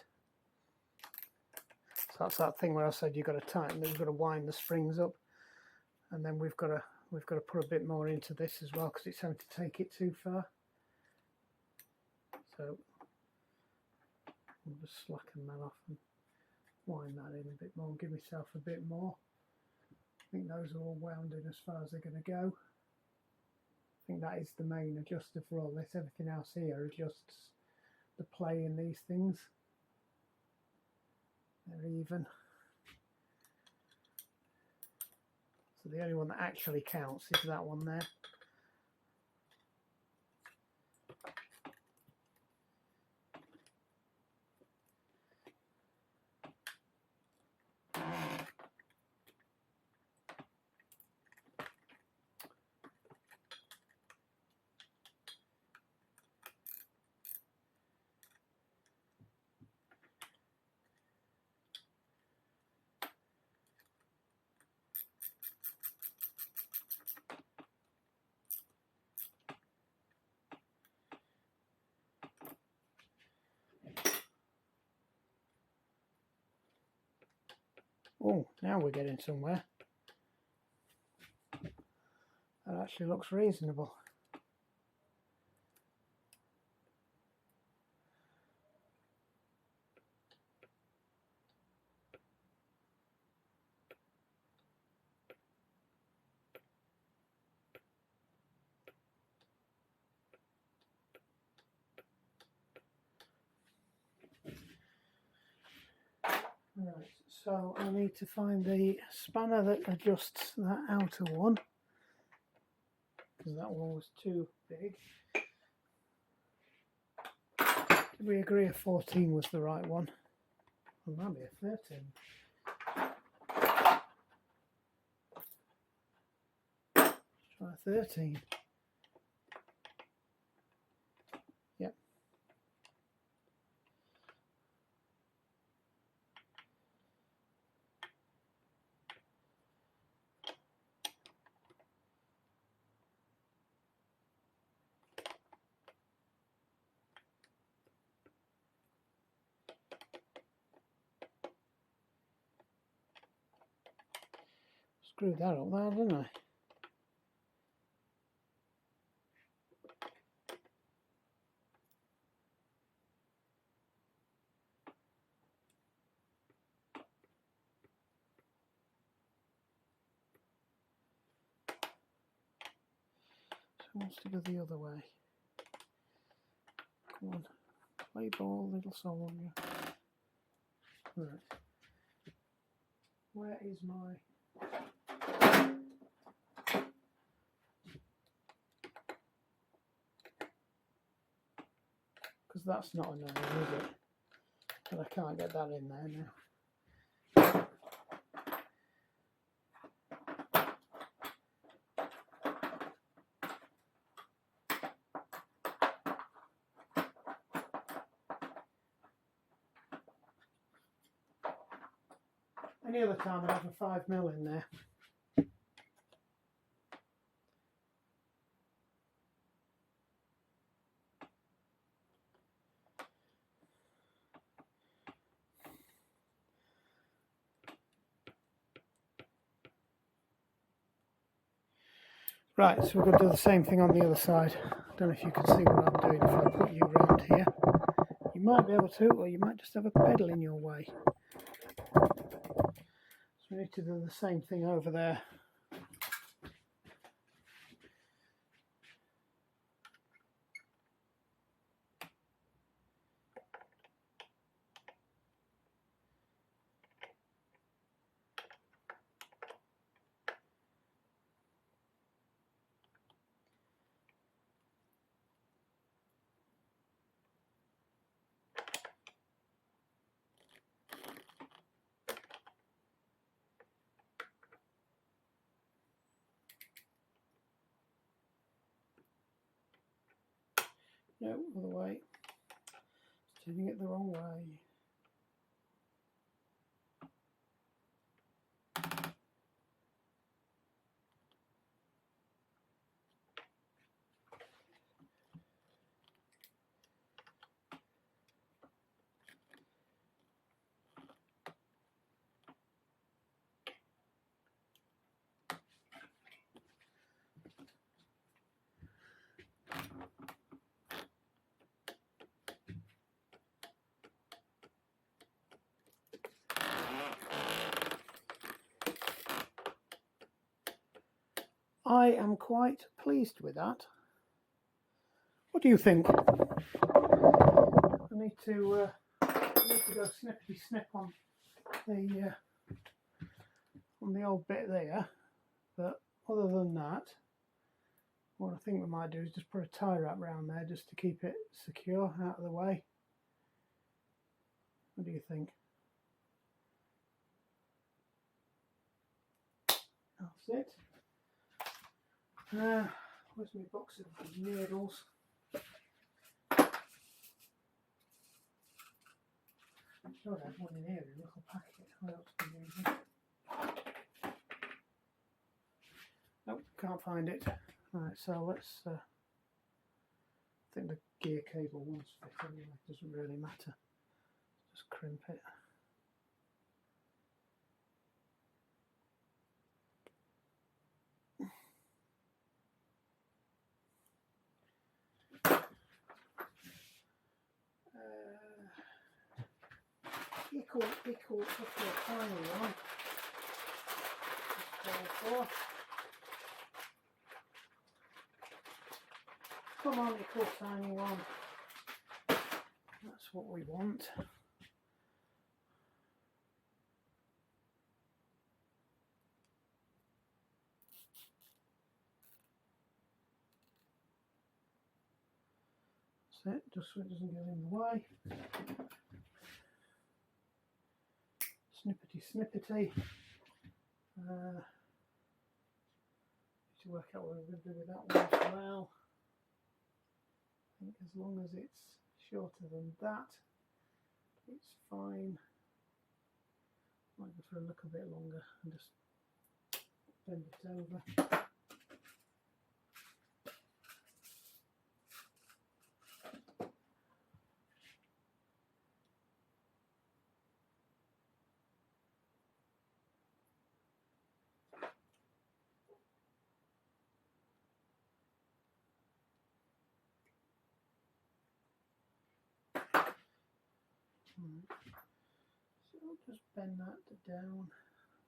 Speaker 1: So that's that thing where I said you've got to tighten, you've got to wind the springs up, and then we've got to put a bit more into this as well because it's having to take it too far. So I'll just slacken that off and wind that in a bit more and give myself a bit more. I think those are all wound in as far as they're going to go. I think that is the main adjuster for all this. Everything else here adjusts the play in these things. They're even. So the only one that actually counts is that one there. Oh, now we're getting somewhere. That actually looks reasonable. Right, so I need to find the spanner that adjusts that outer one, because that one was too big. Did we agree a 14 was the right one? Well, that'd be a 13. Try 13. Yep. Screwed that up there, didn't I? So it wants to go the other way. Come on. Play ball, little soldier. Right. Where is my... Because that's not a 9, is it? But I can't get that in there now. Any other time I'd have a 5mm in there. Right, so we're going to do the same thing on the other side. I don't know if you can see what I'm doing if I put you round here. You might be able to, or you might just have a pedal in your way. So we need to do the same thing over there. No, other way. Turning it the wrong way. I am quite pleased with that. What do you think? I need to go snippety snip on the old bit there, but other than that, what I think we might do is just put a tie wrap around there just to keep it secure out of the way. What do you think? That's it. Where's my box of needles? I'm sure I have one in here in a little packet. What else can we use? Nope, can't find it. Right, so let's. I think the gear cable won't fit anyway. Doesn't really matter. Just crimp it. Equal just a tiny one. Come on, equal tiny one. That's what we want. That's it, just so it doesn't get in the way. Snippety. To work out what we're going to do with that one as well. I think as long as it's shorter than that, it's fine. Might go for a little bit longer and just bend it over. So I'll just bend that down.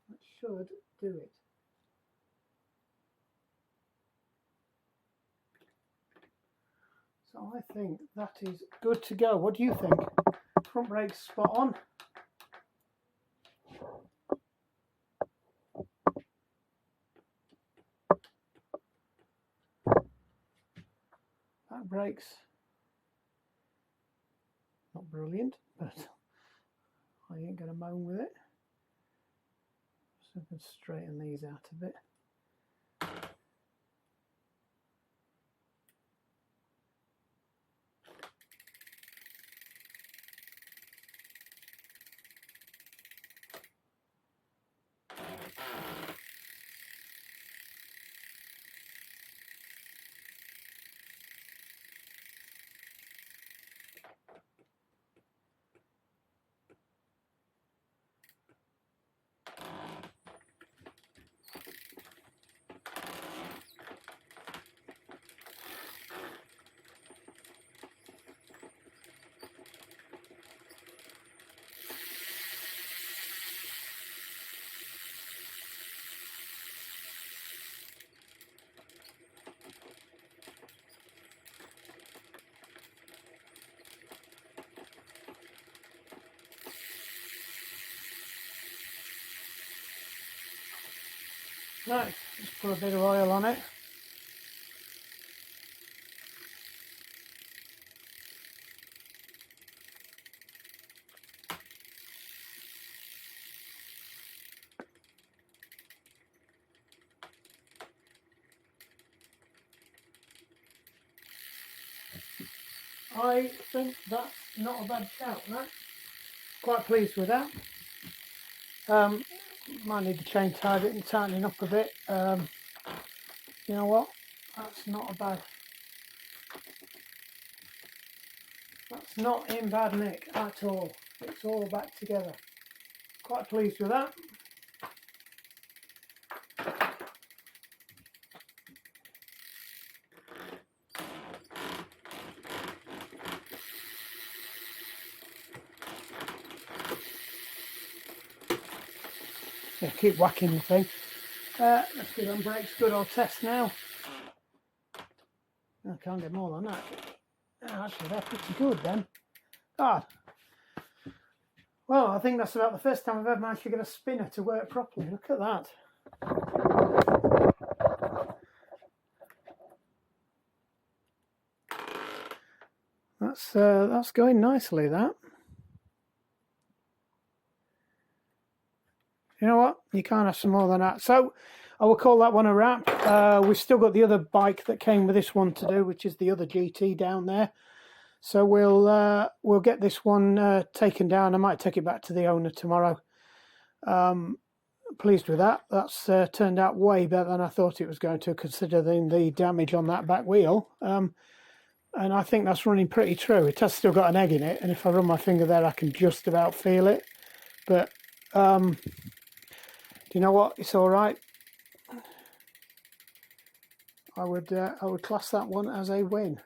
Speaker 1: That should do it. So I think that is good to go. What do you think? Front brake's spot on. Back brakes, not brilliant, but I ain't going to moan with it. So I can straighten these out a bit. Right, just put a bit of oil on it. I think that's not a bad shout, right? Quite pleased with that. Might need to chain tie it and tighten it up a bit. You know what? That's not in bad nick at all. It's all back together. Quite pleased with that. Yeah, keep whacking the thing. Let's give them brakes good old test now. I can't get more than that. Actually, they're pretty good then. God. Well, I think that's about the first time I've ever managed to get a spinner to work properly. Look at that. That's going nicely, that. You know what? You can't have some more than that. So I will call that one a wrap. We've still got the other bike that came with this one to do, which is the other GT down there. So we'll get this one taken down. I might take it back to the owner tomorrow. Pleased with that. That's turned out way better than I thought it was going to, considering the damage on that back wheel. And I think that's running pretty true. It has still got an egg in it, and if I run my finger there, I can just about feel it. But do you know what? It's all right. I would class that one as a win.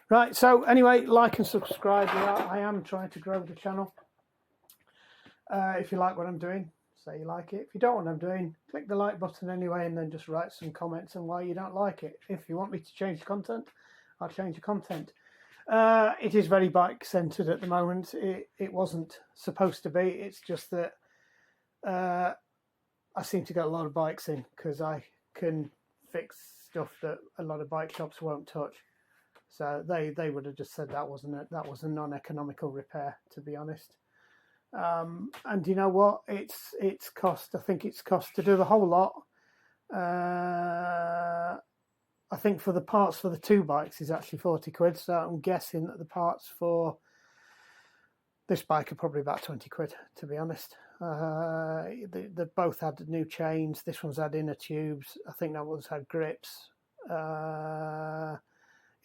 Speaker 1: Right, so anyway, like and subscribe. I am trying to grow the channel. If you like what I'm doing, say you like it. If you don't want what I'm doing, click the like button anyway, and then just write some comments on why you don't like it. If you want me to change the content, I'll change the content. It is very bike centered at the moment. It wasn't supposed to be. It's just that I seem to get a lot of bikes in because I can fix stuff that a lot of bike shops won't touch. So they would have just said that was a non-economical repair, to be honest. And you know what? It's cost. I think it's cost to do the whole lot. I think for the parts for the two bikes is actually 40 quid. So I'm guessing that the parts for this bike are probably about 20 quid, to be honest. They both had new chains. This one's had inner tubes. I think that one's had grips.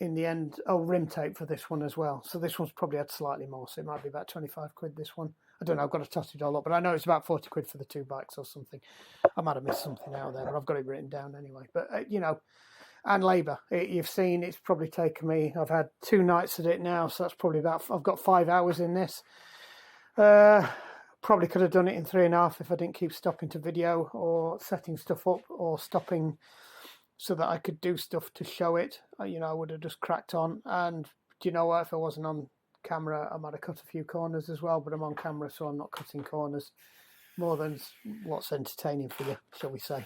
Speaker 1: In the end, rim tape for this one as well. So this one's probably had slightly more. So it might be about 25 quid, this one. I don't know. I've got to toss it all up. But I know it's about 40 quid for the two bikes or something. I might have missed something out there, but I've got it written down anyway. But, and labour. You've seen it's probably taken me, I've had 2 nights at it now. So that's probably I've got 5 hours in this. Probably could have done it in 3.5 if I didn't keep stopping to video or setting stuff up or stopping so that I could do stuff to show it. I would have just cracked on. And do you know what? If I wasn't on camera, I might have cut a few corners as well, but I'm on camera, so I'm not cutting corners. More than what's entertaining for you, shall we say.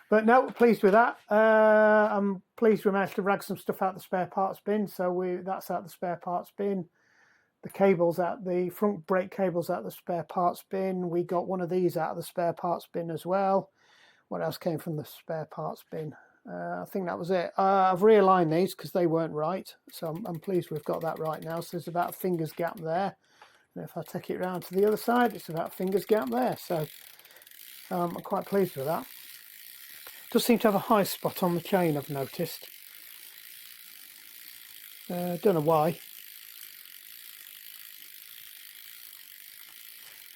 Speaker 1: But no, pleased with that. I'm pleased we managed to rag some stuff out the spare parts bin. So that's out the spare parts bin. The cables out, the front brake cables out the spare parts bin. We got one of these out of the spare parts bin as well. What else came from the spare parts bin? I think that was it. I've realigned these because they weren't right. So I'm pleased we've got that right now. So there's about a finger's gap there. And if I take it round to the other side, it's about a finger's gap there. So I'm quite pleased with that. Does seem to have a high spot on the chain, I've noticed. Don't know why.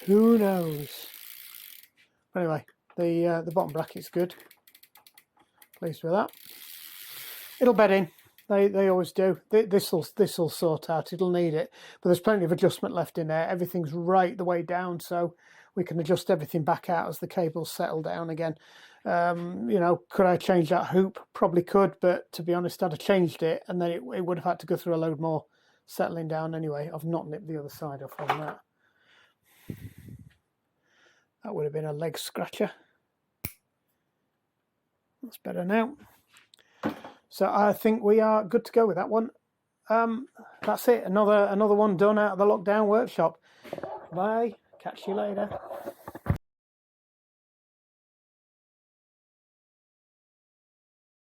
Speaker 1: Who knows? Anyway, the bottom bracket's good. Pleased with that. It'll bed in. They always do. This'll sort out. It'll need it. But there's plenty of adjustment left in there. Everything's right the way down, so we can adjust everything back out as the cables settle down again. Could I change that hoop? Probably could, but to be honest, I'd have changed it, and then it would have had to go through a load more settling down anyway. I've not nipped the other side off on that. That would have been a leg scratcher. That's better now. So I think we are good to go with that one. That's it. Another one done out of the lockdown workshop. Bye. Catch you later.